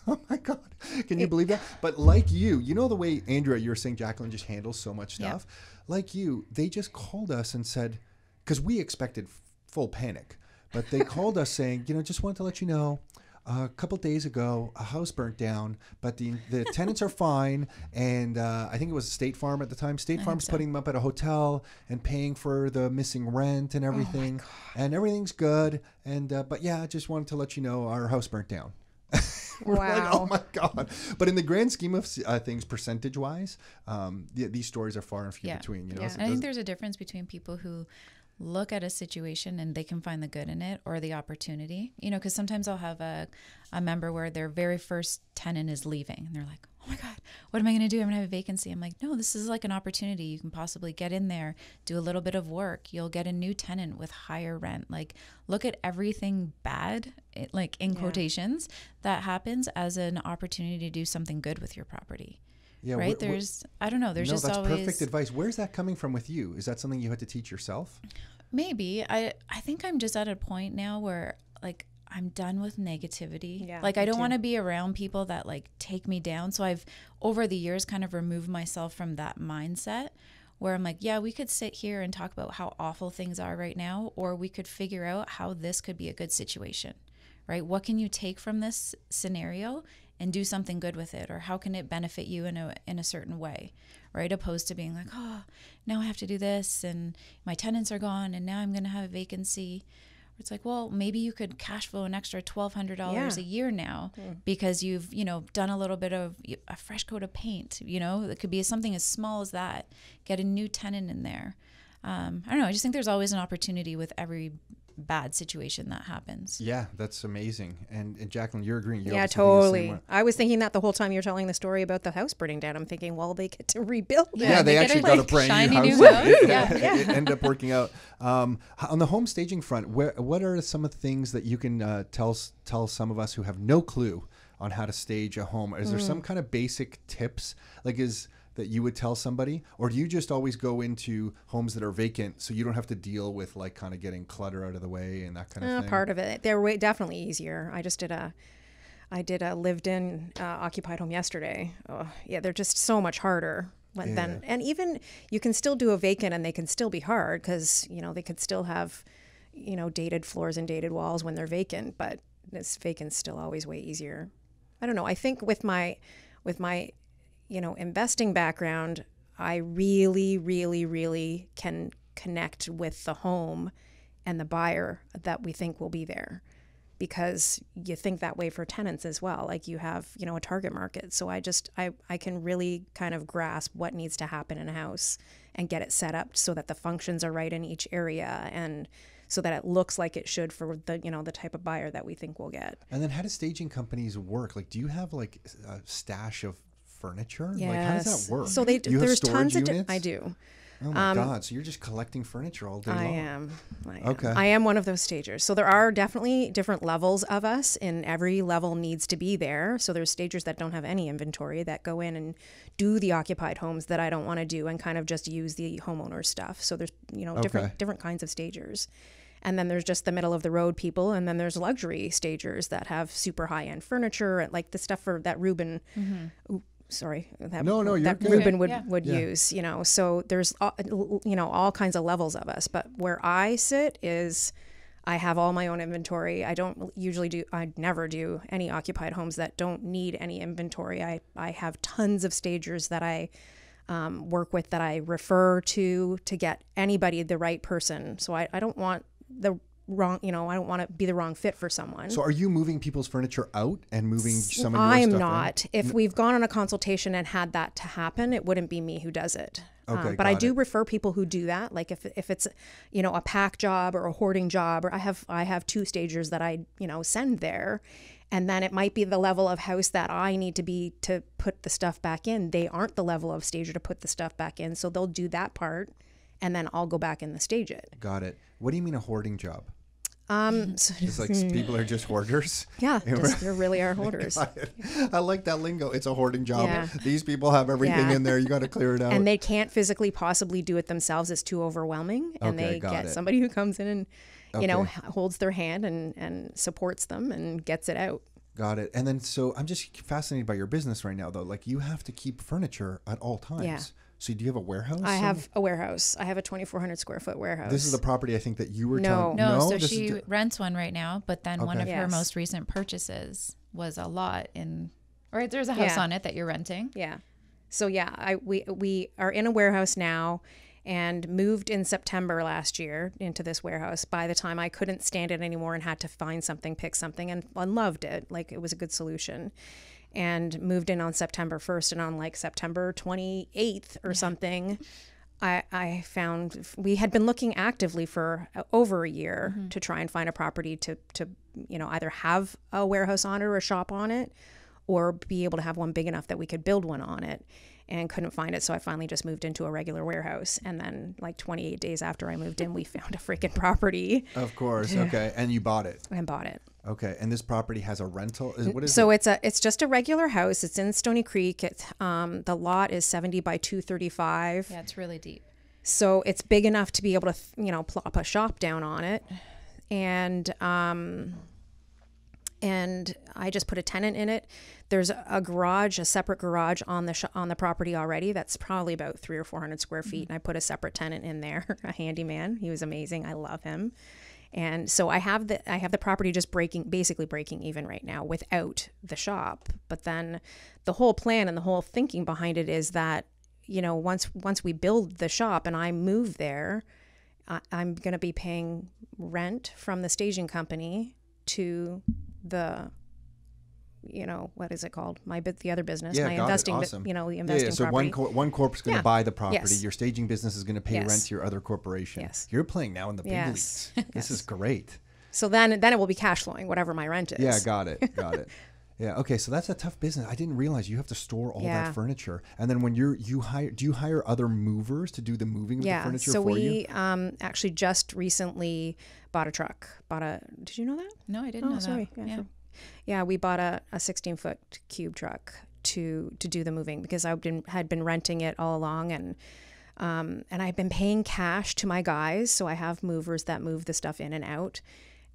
Oh my God. Can you believe that? But like you know the way, Andrea, you were saying Jacqueline just handles so much stuff. Like you, they just called us and said, because we expected full panic, but they called us saying, just wanted to let you know, a couple days ago, a house burnt down, but the tenants are fine. And I think it was State Farm at the time. State Farm's putting them up at a hotel and paying for the missing rent and everything. And everything's good. And but I just wanted to let you know our house burnt down. We're like, oh my God. But in the grand scheme of things, percentage-wise, these stories are far and few between. So I think there's a difference between people who look at a situation and they can find the good in it or the opportunity, because sometimes I'll have a member where their very first tenant is leaving and they're like, oh my God, what am I going to do? I'm going to have a vacancy. I'm like, no, this is like an opportunity. You can possibly get in there, do a little bit of work. You'll get a new tenant with higher rent. Like, look at everything bad, like in quotations, that happens as an opportunity to do something good with your property. Yeah, right? There's, I don't know, there's just that's always perfect advice. Where's that coming from with you? Is that something you had to teach yourself? maybe. I think I'm just at a point now where like I'm done with negativity. Yeah, like I me don't too. want to be around people that like take me down. So I've over the years kind of removed myself from that mindset where I'm like, yeah, we could sit here and talk about how awful things are right now, or we could figure out how this could be a good situation, right? What can you take from this scenario and do something good with it? Or how can it benefit you in a certain way, right? Opposed to being like, oh, now I have to do this and my tenants are gone and now I'm going to have a vacancy. It's like, well, maybe you could cash flow an extra $1,200 a year now because you've, done a little bit of a fresh coat of paint, it could be something as small as that. Get a new tenant in there. I don't know. I just think there's always an opportunity with every bad situation that happens. Yeah, that's amazing. And Jacqueline, you're agreeing. You're Yeah, obviously thinking the same totally. way. I was thinking that the whole time you're telling the story about the house burning down. I'm thinking, well, they get to rebuild it. Yeah, they get actually a, got a like, brand shiny new new house. house. It ended up working out. On the home staging front, what are some of the things that you can tell some of us who have no clue on how to stage a home? Is there some kind of basic tips that you would tell somebody, or do you just always go into homes that are vacant so you don't have to deal with like kind of getting clutter out of the way and that kind of thing? Part of it. They're definitely easier. I did a lived-in occupied home yesterday. Oh, yeah, they're just so much harder than, and even you can still do a vacant and they can still be hard because, they could still have, dated floors and dated walls when they're vacant, but this vacant's still always way easier. I don't know. I think with my investing background, I really, really, really can connect with the home and the buyer that we think will be there, because you think that way for tenants as well. Like you have, a target market. So I can really kind of grasp what needs to happen in a house and get it set up so that the functions are right in each area and so that it looks like it should for the, the type of buyer that we think we'll get. And then how do staging companies work? Like, do you have like a stash of furniture? Yes. Like, how does that work? So there's tons of I do. Oh my God. So you're just collecting furniture all day long. I am. Okay. I am one of those stagers. So there are definitely different levels of us, and every level needs to be there. So there's stagers that don't have any inventory that go in and do the occupied homes that I don't want to do and kind of just use the homeowner stuff. So there's, different kinds of stagers. And then there's just the middle of the road people. And then there's luxury stagers that have super high end furniture, and like the stuff for that Ruben, that good. Ruben would use, so there's, all kinds of levels of us. But where I sit is I have all my own inventory. I never do any occupied homes that don't need any inventory. I have tons of stagers that I work with, that I refer to get anybody the right person. So I don't want the wrong, I don't want to be the wrong fit for someone. So are you moving people's furniture out and moving some of your I am stuff not. in? If we've gone on a consultation and had that to happen, it wouldn't be me who does it. Okay, but I got do it. refer people who do that. Like if it's, a pack job or a hoarding job, or I have two stagers that I, send there. And then it might be the level of house that I need to be to put the stuff back in. They aren't the level of stager to put the stuff back in. So they'll do that part and then I'll go back and the stage it. Got it. What do you mean a hoarding job? So It's like people are just hoarders? yeah, there really are hoarders. I like that lingo. It's a hoarding job. Yeah. These people have everything Yeah. in there. You got to clear it out. And they can't physically possibly do it themselves. It's too overwhelming. And Okay, they got get it. somebody who comes in and, Okay. holds their hand and supports them and gets it out. Got it. And then, so I'm just fascinated by your business right now, though. Like, you have to keep furniture at all times. Yeah. So do you have a warehouse? I have a warehouse. I have a 2,400 square foot warehouse. This is the property I think that you were No. telling. No, so This she is rents one right now, but then one Okay. of her Yes. most recent purchases was a lot right? There's a house Yeah. on it that you're renting. Yeah. So yeah, we are in a warehouse now and moved in September last year into this warehouse. By the time I couldn't stand it anymore and had to find something, pick something, and loved it. Like, it was a good solution. And moved in on September 1st, and on like September 28th or something, I found we had been looking actively for over a year to try and find a property to either have a warehouse on it or a shop on it, or be able to have one big enough that we could build one on it, and couldn't find it. So I finally just moved into a regular warehouse. And then like 28 days after I moved in, we found a freaking property. Of course. Okay. And you bought it. And bought it. Okay. And this property has a rental. What is so it? it's just a regular house. It's in Stony Creek. The lot is 70 by 235. Yeah, it's really deep. So it's big enough to be able to, plop a shop down on it. And I just put a tenant in it. There's a separate garage on the property already. That's probably about 300 or 400 square feet. And I put a separate tenant in there, a handyman. He was amazing. I love him. And so I have the property just basically breaking even right now without the shop. But then the whole plan and the whole thinking behind it is that, once we build the shop and I move there, I'm going to be paying rent from the staging company to the, what is it called? The other business, my investing, awesome. The investing So property. one corp's going to buy the property. Yes. Your staging business is going to pay Yes. rent to your other corporation. Yes. You're playing now in the big Yes. leagues. This is great. So then it will be cash flowing, whatever my rent is. Yeah, got it. Yeah. Okay. So that's a tough business. I didn't realize you have to store all that furniture. And then when do you hire other movers to do the moving of the furniture so for you? we actually just recently bought a truck. Did you know that? No, I didn't know sorry. that. Yeah, we bought a 16-foot cube truck to do the moving because had been renting it all along, and I've been paying cash to my guys, so I have movers that move the stuff in and out.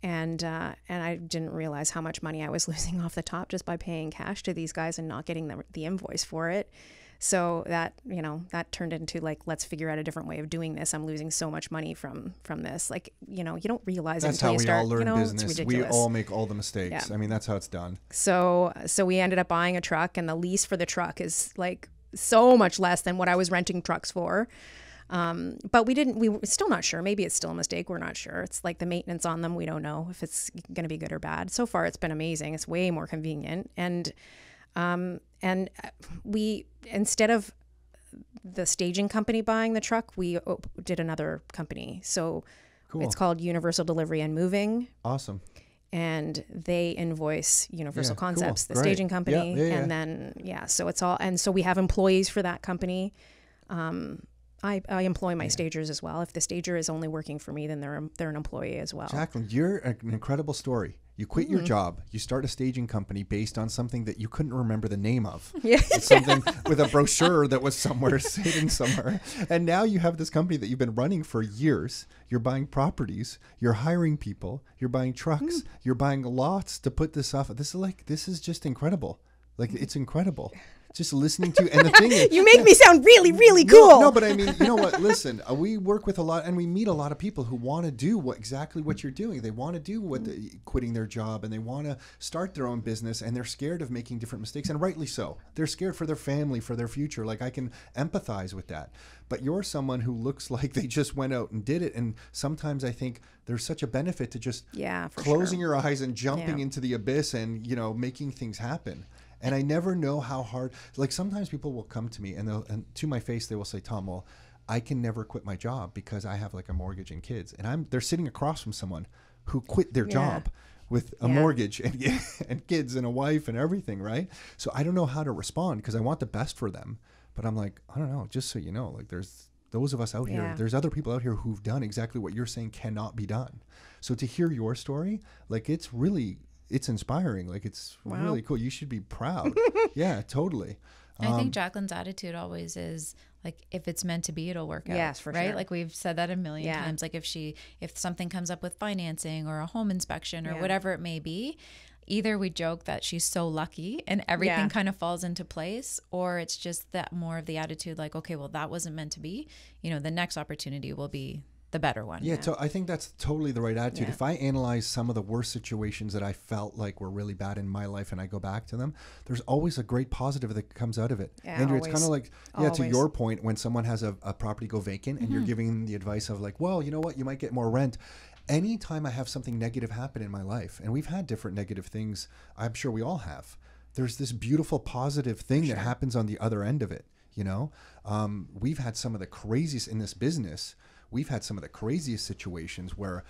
And I didn't realize how much money I was losing off the top just by paying cash to these guys and not getting the invoice for it. So that turned into like, let's figure out a different way of doing this. I'm losing so much money from this. Like, you don't realize That's it until how you we start. all learn It's business. We ridiculous. all make all the mistakes. Yeah. I mean, that's how it's done. So we ended up buying a truck, and the lease for the truck is like so much less than what I was renting trucks for. But we were still not sure. Maybe it's still a mistake. We're not sure. It's like the maintenance on them. We don't know if it's going to be good or bad. So far, it's been amazing. It's way more convenient. And we, instead of the staging company buying the truck, we did another company. So Cool. It's called Universal Delivery and Moving. Awesome. And they invoice Universal Concepts, cool. the Great. staging company. Yeah. And then, so it's all, and so we have employees for that company. I employ my stagers as well. If the stager is only working for me, then they're an employee as well. Jacqueline, you're an incredible story. You quit your job. You start a staging company based on something that you couldn't remember the name of. Yeah. It's something with a brochure that was somewhere sitting somewhere. And now you have this company that you've been running for years. You're buying properties. You're hiring people. You're buying trucks. You're buying lots to put this off. This is just incredible. Like, it's incredible. Just listening to, and the thing is, You make me sound really, really cool. No, but I mean, you know what? Listen, we work with a lot, and we meet a lot of people who want to do exactly what you're doing. They want to do quitting their job, and they want to start their own business, and they're scared of making different mistakes, and rightly so. They're scared for their family, for their future. Like, I can empathize with that. But you're someone who looks like they just went out and did it, and sometimes I think there's such a benefit to just closing your eyes and jumping into the abyss and making things happen. And I never know how hard, like sometimes people will come to me and to my face, they will say, Tom, well, I can never quit my job because I have like a mortgage and kids. And they're sitting across from someone who quit their job with a mortgage and kids and a wife and everything, right? So I don't know how to respond because I want the best for them. But I'm like, I don't know, just so you know, like there's those of us out here, there's other people out here who've done exactly what you're saying cannot be done. So to hear your story, like it's inspiring. Like it's really cool. You should be proud. Yeah, totally. I think Jacqueline's attitude always is like, if it's meant to be, it'll work out. Yes, for right? sure. Like we've said that a million times. Like if something comes up with financing or a home inspection or whatever it may be, either we joke that she's so lucky and everything kind of falls into place, or it's just that more of the attitude like, okay, well, that wasn't meant to be. The next opportunity will be the better one. Yeah, I think that's totally the right attitude. Yeah. If I analyze some of the worst situations that I felt like were really bad in my life and I go back to them, there's always a great positive that comes out of it. Yeah, Andrea, it's kind of like, to your point, when someone has a property go vacant and you're giving them the advice of like, well, you know what, you might get more rent. Anytime I have something negative happen in my life, and we've had different negative things, I'm sure we all have, there's this beautiful positive thing that happens on the other end of it. We've had some of the craziest in this business. We've had some of the craziest situations where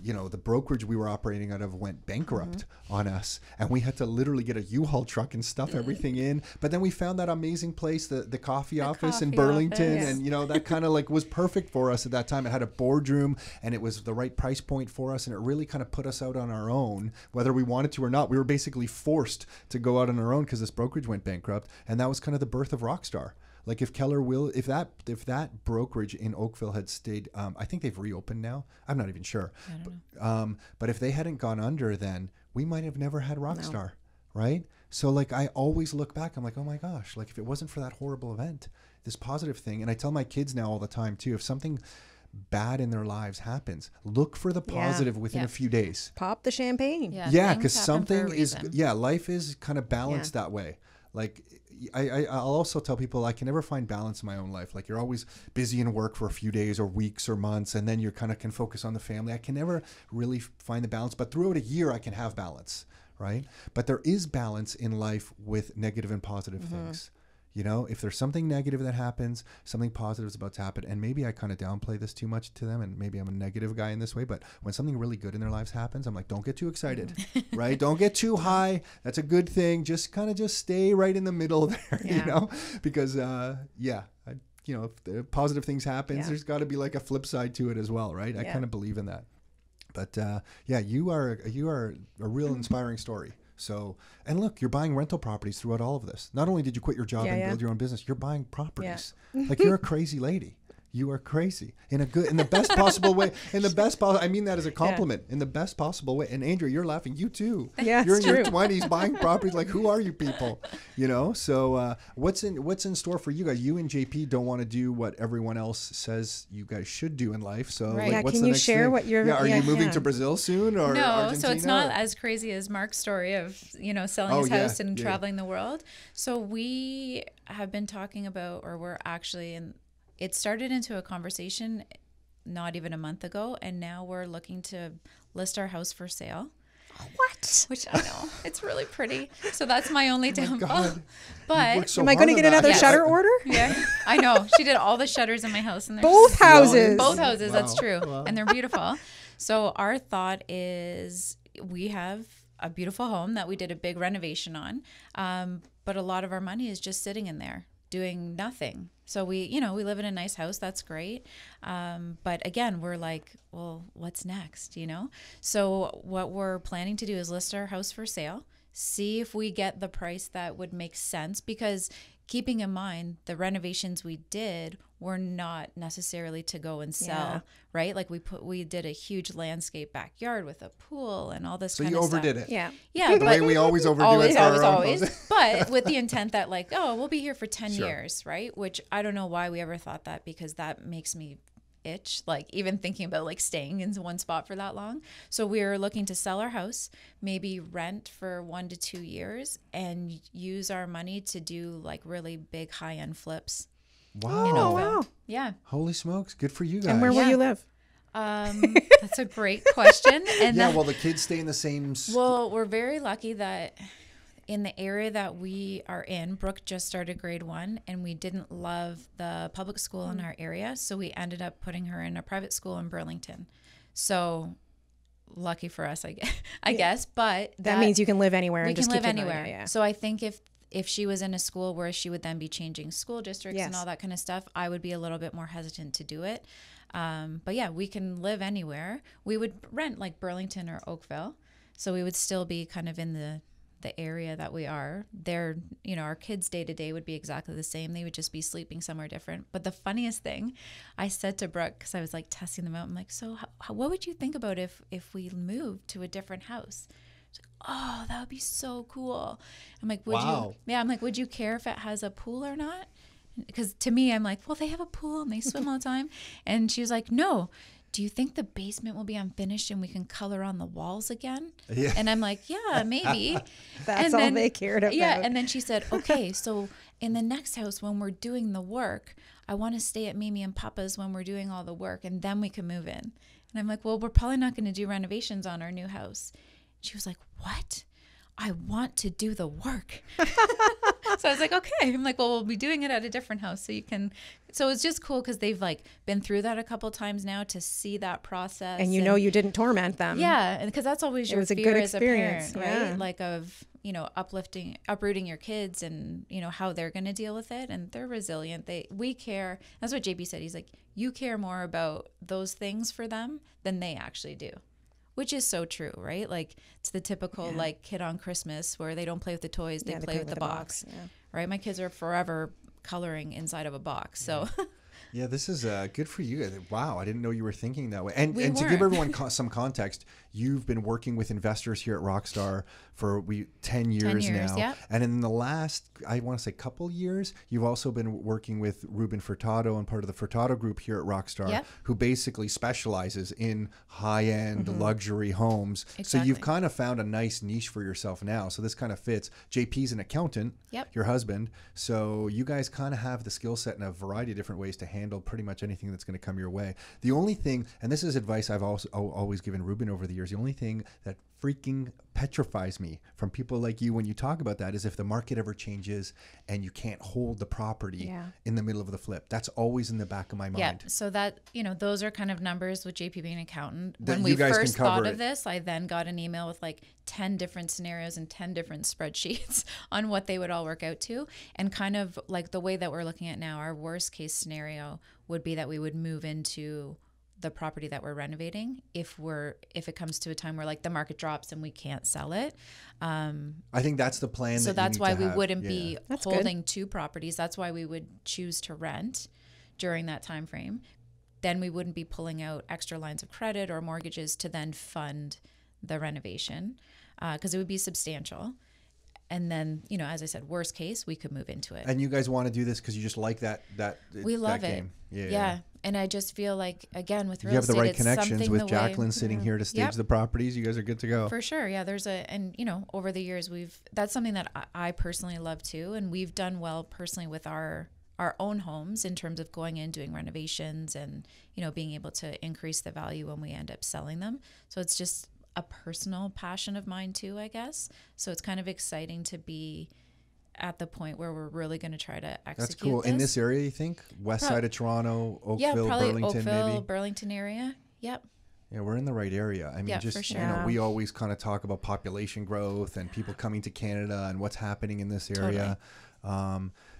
the brokerage we were operating out of went bankrupt on us, and we had to literally get a U-Haul truck and stuff everything in. But then we found that amazing place, the coffee office in Burlington, and that kind of like was perfect for us at that time. It had a boardroom, and it was the right price point for us, and it really kind of put us out on our own, whether we wanted to or not. We were basically forced to go out on our own because this brokerage went bankrupt, and that was kind of the birth of Rockstar. Like if that brokerage in Oakville had stayed, I think they've reopened now. I'm not even sure. I don't know. But if they hadn't gone under, then we might have never had Rockstar, right? So like I always look back, I'm like, oh my gosh, like if it wasn't for that horrible event, this positive thing. And I tell my kids now all the time too, if something bad in their lives happens, look for the positive within a few days. Pop the champagne. Yeah, because something is, life is kind of balanced that way. Like I'll also tell people I can never find balance in my own life. Like you're always busy in work for a few days or weeks or months, and then you kind of can focus on the family. I can never really find the balance, but throughout a year I can have balance, right? But there is balance in life with negative and positive things. If there's something negative that happens, something positive is about to happen. And maybe I kind of downplay this too much to them, and maybe I'm a negative guy in this way, but when something really good in their lives happens, I'm like, don't get too excited, right? Don't get too high. That's a good thing. Just stay right in the middle there, because, if the positive things happen, there's got to be like a flip side to it as well, right? I kind of believe in that. But you are a real inspiring story. So, and look, you're buying rental properties throughout all of this. Not only did you quit your job and build your own business, you're buying properties. Like you're a crazy lady. You are crazy in the best possible way. I mean that as a compliment. In the best possible way. And Andrea, you're laughing. You too. Yeah, you're in your 20s buying properties. Like, who are you people? So what's in store for you guys? You and JP don't want to do what everyone else says you guys should do in life. So like, what's can the you next share thing? what you're? Are you moving to Brazil soon or no? Argentina? So it's not as crazy as Mark's story of selling his house and traveling the world. So we have been talking about, or we're actually in. It started into a conversation not even a month ago, and now we're looking to list our house for sale. What? Which I know, it's really pretty. So that's my only downfall. But am I going to get another shutter order? Yeah, I know. She did all the shutters in my house, and both houses. Both houses. Wow. That's true, and they're beautiful. So our thought is we have a beautiful home that we did a big renovation on, but a lot of our money is just sitting in there doing nothing. So we live in a nice house. That's great. But again, we're like, well, what's next? So what we're planning to do is list our house for sale, see if we get the price that would make sense, because keeping in mind the renovations we did were not necessarily to go and sell, right? Like we did a huge landscape backyard with a pool and all this kind of stuff. So you overdid it. Yeah. The way we always overdo it. Always. But with the intent that like, oh, we'll be here for 10 years, right? Which I don't know why we ever thought that, because that makes me itch, like even thinking about like staying in one spot for that long. So we're looking to sell our house, maybe rent for 1 to 2 years, and use our money to do like really big high-end flips. Wow. Wow. Yeah. Holy smokes. Good for you guys. And where will you live? That's a great question. And well, the kids stay in the same. Well, we're very lucky that in the area that we are in, Brooke just started grade 1, and we didn't love the public school in our area. So we ended up putting her in a private school in Burlington. So lucky for us, I guess. But that means you can live anywhere. We and just can live keep anywhere. Yeah. So I think if she was in a school where she would then be changing school districts and all that kind of stuff, I would be a little bit more hesitant to do it. But yeah, we can live anywhere. We would rent like Burlington or Oakville. So we would still be kind of in the area that we are there. Our kids' day to day would be exactly the same. They would just be sleeping somewhere different. But the funniest thing I said to Brooke, because I was like testing them out, I'm like, so what would you think about if we moved to a different house? She's like, oh, that would be so cool. I'm like, would you? Yeah, I'm like, would you care if it has a pool or not? Because to me, I'm like, well, they have a pool and they swim all the time. And she was like, no. Do you think the basement will be unfinished and we can color on the walls again? Yeah. And I'm like, yeah, maybe. That's all they cared about. Yeah. And then she said, okay, so in the next house, when we're doing the work, I want to stay at Mimi and Papa's when we're doing all the work, and then we can move in. And I'm like, well, we're probably not going to do renovations on our new house. She was like, what? I want to do the work. So I was like, okay. I'm like, well, we'll be doing it at a different house. So you can, so it's just cool because they've like been through that a couple times now to see that process. And you know, you didn't torment them. Yeah. And because that's always It your was a fear good as a experience, parent, yeah. right? Like of, you know, uprooting your kids and, you know, how they're going to deal with it. And they're resilient. We care. That's what JB said. He's like, you care more about those things for them than they actually do. Which is so true, right? Like it's the typical like kid on Christmas where they don't play with the toys, they play with the box. Yeah. Right? My kids are forever coloring inside of a box. So Yeah, this is good for you. Wow, I didn't know you were thinking that way. And to give weren't. everyone some context, you've been working with investors here at Rockstar for 10 years now. Yep. And in the last, I want to say, couple years, you've also been working with Ruben Furtado and part of the Furtado group here at Rockstar, Yep. who basically specializes in high-end luxury homes. Exactly. So you've kind of found a nice niche for yourself now. So this kind of fits. JP's an accountant, Yep. your husband. So you guys kind of have the skill set in a variety of different ways to handle pretty much anything that's going to come your way. The only thing, and this is advice I've also always given Ruben over the years, the only thing that freaking petrifies me from people like you when you talk about that is if the market ever changes and you can't hold the property in the middle of the flip. That's always in the back of my mind. yeah. So that, you know, those are kind of numbers with JP being an accountant. That When you we guys first can cover thought of it. this, I then got an email with like 10 different scenarios and 10 different spreadsheets on what they would all work out to. And kind of like the way that we're looking at now, our worst case scenario would be that we would move into the property that we're renovating if it comes to a time where like the market drops and we can't sell it. I think that's the plan. So that you that's need why to we have. wouldn't Yeah. be That's holding two properties. That's why we would choose to rent during that time frame. Then we wouldn't be pulling out extra lines of credit or mortgages to then fund the renovation because it would be substantial. And then, you know, as I said, worst case, we could move into it. And you guys want to do this because you just like that We love that it. game. Yeah. And I just feel like, again, with real You have the estate, right it's connections something with the way- Jacqueline sitting here to stage Yep. the properties. You guys are good to go. For sure. Yeah. And, you know, over the years, that's something that I personally love too. And we've done well personally with our own homes in terms of going in, doing renovations and, you know, being able to increase the value when we end up selling them. So it's just a personal passion of mine too, I guess. So it's kind of exciting to be at the point where we're really going to try to execute. That's cool. In this area, you think? West side of Toronto, Oakville, probably Burlington, Oakville, maybe? Burlington area. Yep. Yeah, we're in the right area. I mean, Yeah, just, for sure. you know, we always kind of talk about population growth and people coming to Canada and what's happening in this area.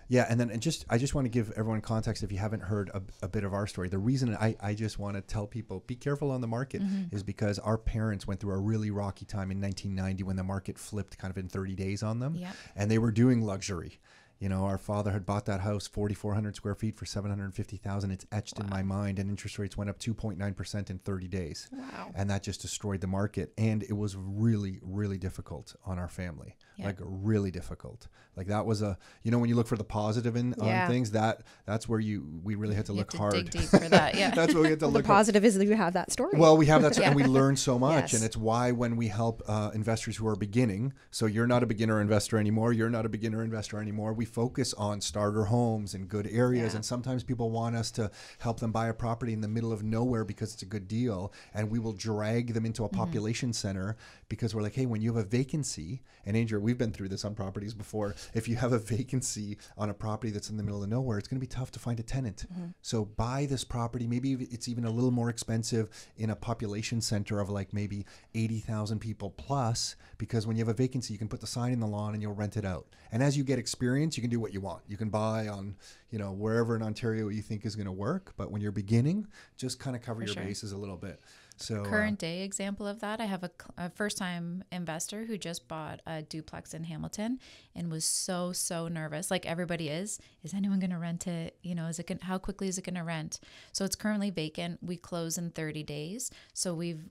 Yeah, and then I just want to give everyone context if you haven't heard a bit of our story. The reason I just want to tell people, be careful on the market, is because our parents went through a really rocky time in 1990 when the market flipped kind of in 30 days on them. Yep. And they were doing luxury. You know, our father had bought that house, 4,400 square feet for $750,000. It's etched in my mind, and interest rates went up 2.9% in 30 days. Wow. And that just destroyed the market. And it was really, really difficult on our family. Yeah. Like really difficult. Like that was you know, when you look for the positive on things, that's where we really had to look have to hard. dig deep for that. Yeah. That's where we had to The look hard. positive is that you have that story. Well, we have that, and we learn so much, Yes. and it's why when we help investors who are beginning, so you're not a beginner investor anymore, you're not a beginner investor anymore, we focus on starter homes in good areas, and sometimes people want us to help them buy a property in the middle of nowhere because it's a good deal, and we will drag them into a population center because we're like, hey, when you have a vacancy, and Andrea, we've been through this on properties before, if you have a vacancy on a property that's in the middle of nowhere, it's going to be tough to find a tenant. So buy this property, maybe it's even a little more expensive in a population center of like maybe 80,000 people plus, because when you have a vacancy, you can put the sign in the lawn and you'll rent it out. And as you get experience, you can do what you want. You can buy on, you know, wherever in Ontario you think is going to work. But when you're beginning, just kind of cover your bases a little bit. So Current day example of that, I have a first-time investor who just bought a duplex in Hamilton and was so nervous, like everybody is anyone going to rent it? You know, how quickly is it going to rent? So it's currently vacant. We close in 30 days. So we've,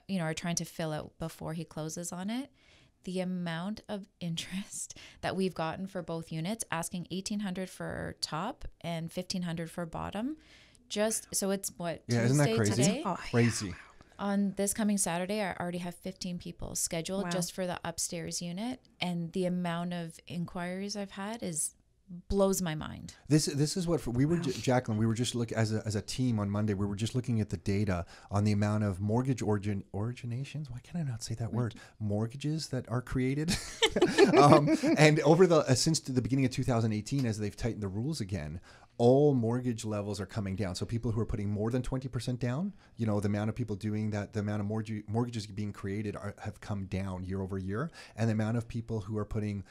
you know, are trying to fill out before he closes on it. The amount of interest that we've gotten for both units, asking $1,800 for top and $1,500 for bottom. Just so it's what, isn't that Tuesday crazy? today? Oh, crazy. On this coming Saturday, I already have 15 people scheduled Wow. just for the upstairs unit. And the amount of inquiries I've had is blows my mind. This is what we were, Jacqueline. We were just looking as a team on Monday. We were just looking at the data on the amount of mortgage originations. Why can I not say that word? Mortgages that are created, and over since the beginning of 2018, as they've tightened the rules again, all mortgage levels are coming down. So people who are putting more than 20% down, the amount of people doing that, the amount of mortgages being created have come down year over year. And the amount of people who are putting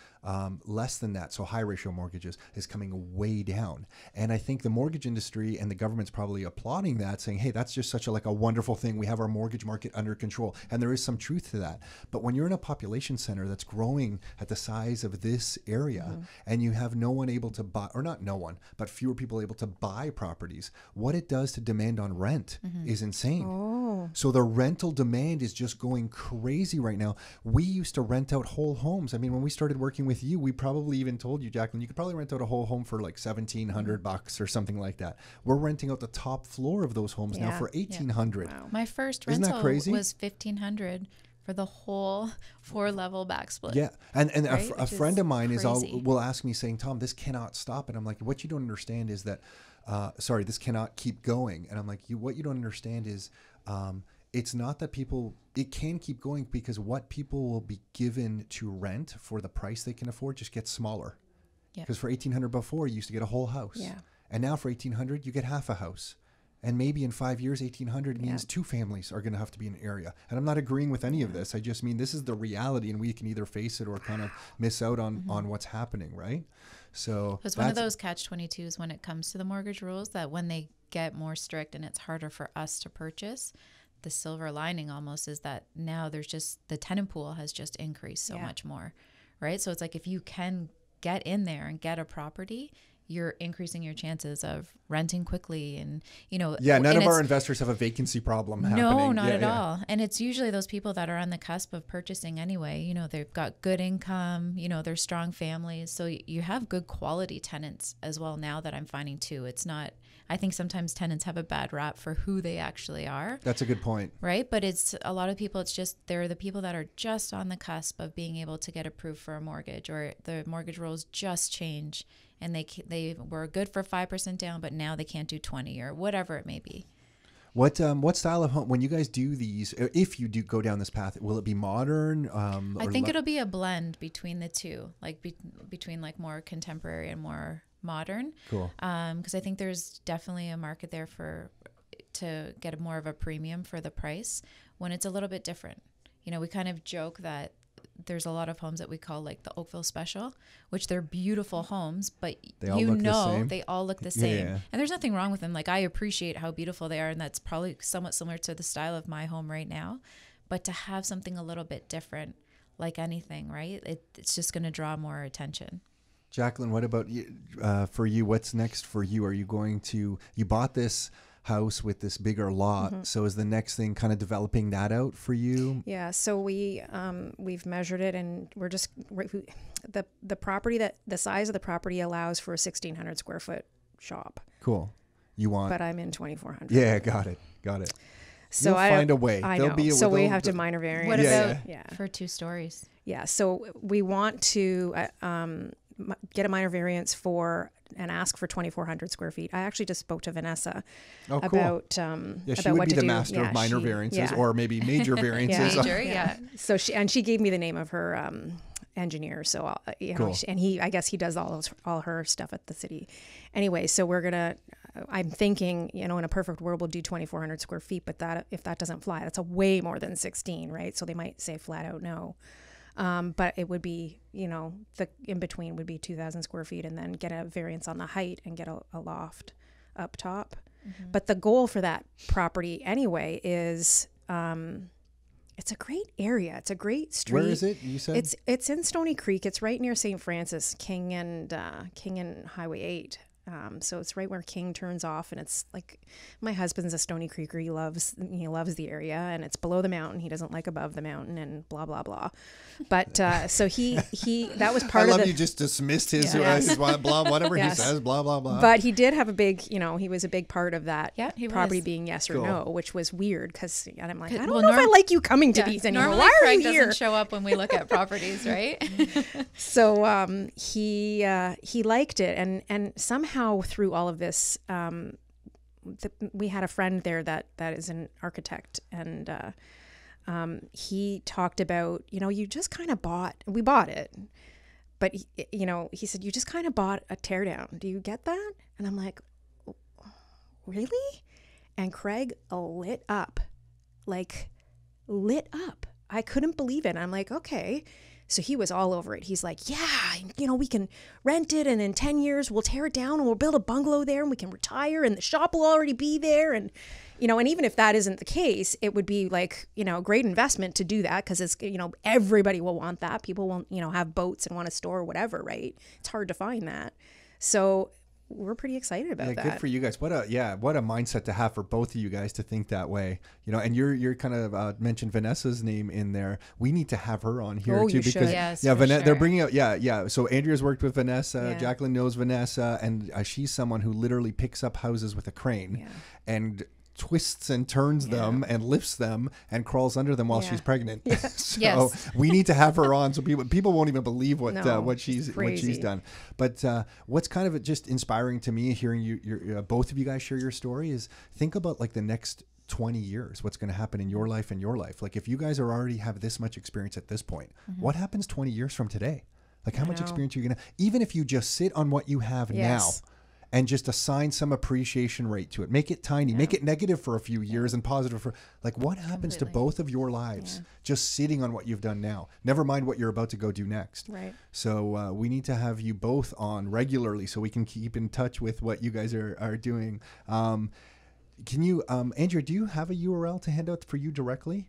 less than that, so high ratio mortgages, is coming way down. And I think the mortgage industry and the government's probably applauding that, saying, hey, that's just such a wonderful thing. We have our mortgage market under control. And there is some truth to that. But when you're in a population center that's growing at the size of this area, and you have no one able to buy, or not no one, but fewer people able to buy properties, what it does to demand on rent is insane. So the rental demand is just going crazy right now. We used to rent out whole homes. I mean, when we started working with you, we probably even told you, Jacqueline, you could probably rent out a whole home for like $1,700 or something like that. We're renting out the top floor of those homes now for $1,800. Wow. My first Isn't that rental crazy? was $1,500 for the whole 4-level backsplit. Yeah. And Right? a Which friend is of mine crazy. will ask me saying, Tom, this cannot stop. And I'm like, what you don't understand is that, this cannot keep going. And I'm like, what you don't understand is, it's not that it can keep going because what people will be given to rent for the price they can afford just gets smaller. Yeah. Because for $1,800 before, you used to get a whole house. Yeah. And now for $1,800, you get half a house. And maybe in 5 years, $1,800 means 2 families are going to have to be in an area. And I'm not agreeing with any of this. I just mean this is the reality, and we can either face it or kind of miss out on what's happening, right? So It's one of those catch-22s when it comes to the mortgage rules, that when they get more strict and it's harder for us to purchase, the silver lining almost is that now there's just the tenant pool has just increased so much more, right? So it's like if you can get in there and get a property, you're increasing your chances of renting quickly. And, none of our investors have a vacancy problem happening. No, not at all. And it's usually those people that are on the cusp of purchasing anyway. They've got good income, they're strong families. So you have good quality tenants as well now that I'm finding too. It's not, I think sometimes tenants have a bad rap for who they actually are. That's a good point. Right. But it's a lot of people, it's just, they're the people that are just on the cusp of being able to get approved for a mortgage, or the mortgage rules just change. And they were good for 5% down, but now they can't do 20 or whatever it may be. What style of home, when you guys do these, if you do go down this path, will it be modern? I think it'll be a blend between the two, like between like more contemporary and more modern. Cool. Because I think there's definitely a market there to get more of a premium for the price when it's a little bit different. We kind of joke that there's a lot of homes that we call like the Oakville Special, which they're beautiful homes, but they all look the same. They all look the same. Yeah. And there's nothing wrong with them. Like, I appreciate how beautiful they are, and that's probably somewhat similar to the style of my home right now. But to have something a little bit different, like anything, right? It's just going to draw more attention. Jacqueline, what about you, for you? What's next for you? Are you going to, you bought this house with this bigger lot. So is the next thing kind of developing that out for you? Yeah. So we've measured it, and the property, that the size of the property allows for a 1,600 square foot shop. Cool. You want? But I'm in 2,400. Yeah. Got it. So You'll find a way. I know. So we have to minor variance. What about Yeah. for 2 stories? Yeah. So we want to get a minor variance and ask for 2,400 square feet. I actually just spoke to Vanessa about she about would what be to the do. master of minor variances, or maybe major variances. So she gave me the name of her engineer. So Cool. I guess he does all her stuff at the city. Anyway, so I'm thinking, in a perfect world, we'll do 2,400 square feet, but if that doesn't fly, that's a way more than 16, right? So they might say flat out no. But it would be, the in between would be 2,000 square feet, and then get a variance on the height and get a loft up top. Mm-hmm. But the goal for that property anyway is, it's a great area. It's a great street. Where is it? You said it's in Stony Creek. It's right near St. Francis, King and Highway 8. So it's right where King turns off, and it's like, my husband's a Stony Creeker. He loves the area, and it's below the mountain. He doesn't like above the mountain, and blah blah blah. But so he that was part I of love the. you just dismissed his, Yes. his blah whatever he Yes. says, blah blah blah. But he did have a big, he was a big part of that Yeah, he property was. being yes or Cool. no, which was weird because I'm like, I don't Well, know if I like you coming to these anymore. Normally Why are Craig you here? doesn't show up when we look at properties, right? So he liked it, and somehow through all of this, we had a friend there that is an architect, and he talked about, you just kind of we bought it, but he said, you just kind of bought a teardown. Do you get that? And I'm like, really? And Craig lit up. I couldn't believe it. And I'm like, okay. So he was all over it. He's like, yeah, we can rent it, and in 10 years we'll tear it down and we'll build a bungalow there, and we can retire, and the shop will already be there. And, and even if that isn't the case, it would be like, a great investment to do that, because it's, everybody will want that. People won't, have boats and want to store whatever, right? It's hard to find that. So we're pretty excited about that. Good for you guys. What a mindset to have for both of you guys to think that way. And you're kind of mentioned Vanessa's name in there. We need to have her on here too, you because should. Yes, they're sure. bringing out So Andrea's worked with Vanessa. Yeah. Jacqueline knows Vanessa, and she's someone who literally picks up houses with a crane and twists and turns them and lifts them and crawls under them while she's pregnant. So Yes. we need to have her on, so people won't even believe what she's crazy. done. But what's kind of just inspiring to me hearing you both of you guys share your story is think about like the next 20 years, what's going to happen in your life and your life. Like if you guys already have this much experience at this point, what happens 20 years from today? Like how much experience are you going to, even if you just sit on what you have now and just assign some appreciation rate to it, make it tiny, make it negative for a few years and positive for, like, what happens to both of your lives just sitting on what you've done now? Never mind what you're about to go do next. Right. So we need to have you both on regularly so we can keep in touch with what you guys are doing. Can you, Andrea, do you have a URL to hand out for you directly?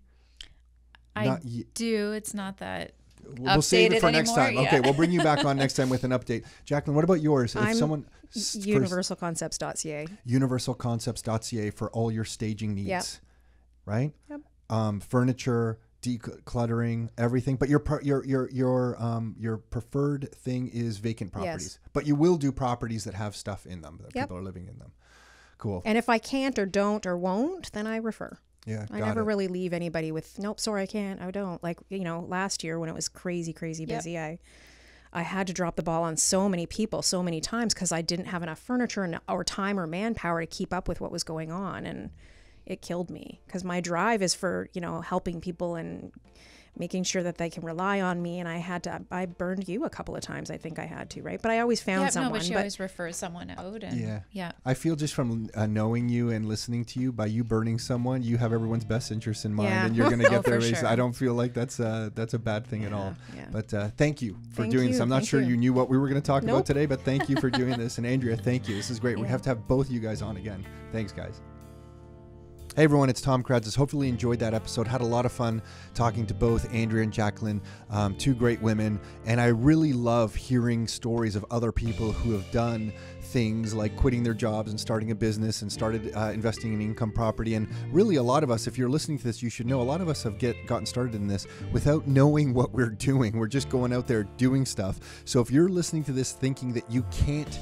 I do. It's not that We'll save it for next time. Yeah. Okay, we'll bring you back on next time with an update. Jacqueline, what about yours? If someone universalconcepts.ca. Universalconcepts.ca for all your staging needs, right? Yep. Furniture, decluttering, everything. But your preferred thing is vacant properties. Yes. But you will do properties that have stuff in them that people are living in them. Cool. And if I can't or don't or won't, then I refer. Yeah, I never really leave anybody with, nope, sorry, I can't, I don't. Like, last year when it was crazy busy, I had to drop the ball on so many people so many times because I didn't have enough furniture or time or manpower to keep up with what was going on. And it killed me because my drive is for, helping people and making sure that they can rely on me. And I burned you a couple of times. I think I had to, right? But I always found someone. No, but she always refers someone out. And yeah. I feel just from knowing you and listening to you, by you burning someone, you have everyone's best interests in mind, and you're going to get their race. Sure. I don't feel like that's a bad thing at all. Yeah. But thank you for doing this. I'm not sure you knew what we were going to talk about today, but thank you for doing this. And Andrea, thank you. This is great. We have to have both of you guys on again. Thanks, guys. Hey everyone, it's Tom Kradzis. Hopefully you enjoyed that episode. Had a lot of fun talking to both Andrea and Jacqueline, two great women. And I really love hearing stories of other people who have done things like quitting their jobs and starting a business and started investing in income property. And really a lot of us, if you're listening to this, you should know a lot of us have gotten started in this without knowing what we're doing. We're just going out there doing stuff. So if you're listening to this thinking that you can't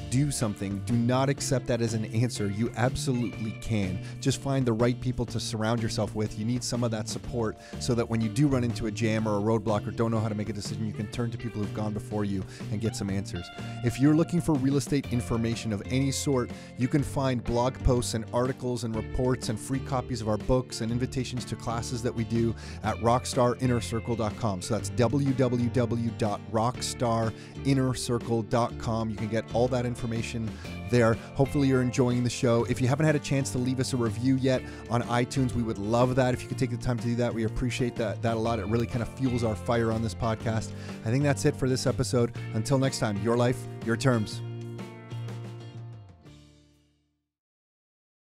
do something, do not accept that as an answer. You absolutely can. Just find the right people to surround yourself with. You need some of that support so that when you do run into a jam or a roadblock or don't know how to make a decision, you can turn to people who've gone before you and get some answers. If you're looking for real estate information of any sort, you can find blog posts and articles and reports and free copies of our books and invitations to classes that we do at rockstarinnercircle.com. So that's www.rockstarinnercircle.com. You can get all that information there. Hopefully you're enjoying the show. If you haven't had a chance to leave us a review yet on iTunes, we would love that. If you could take the time to do that, we appreciate that a lot. It really kind of fuels our fire on this podcast. I think that's it for this episode. Until next time, your life, your terms.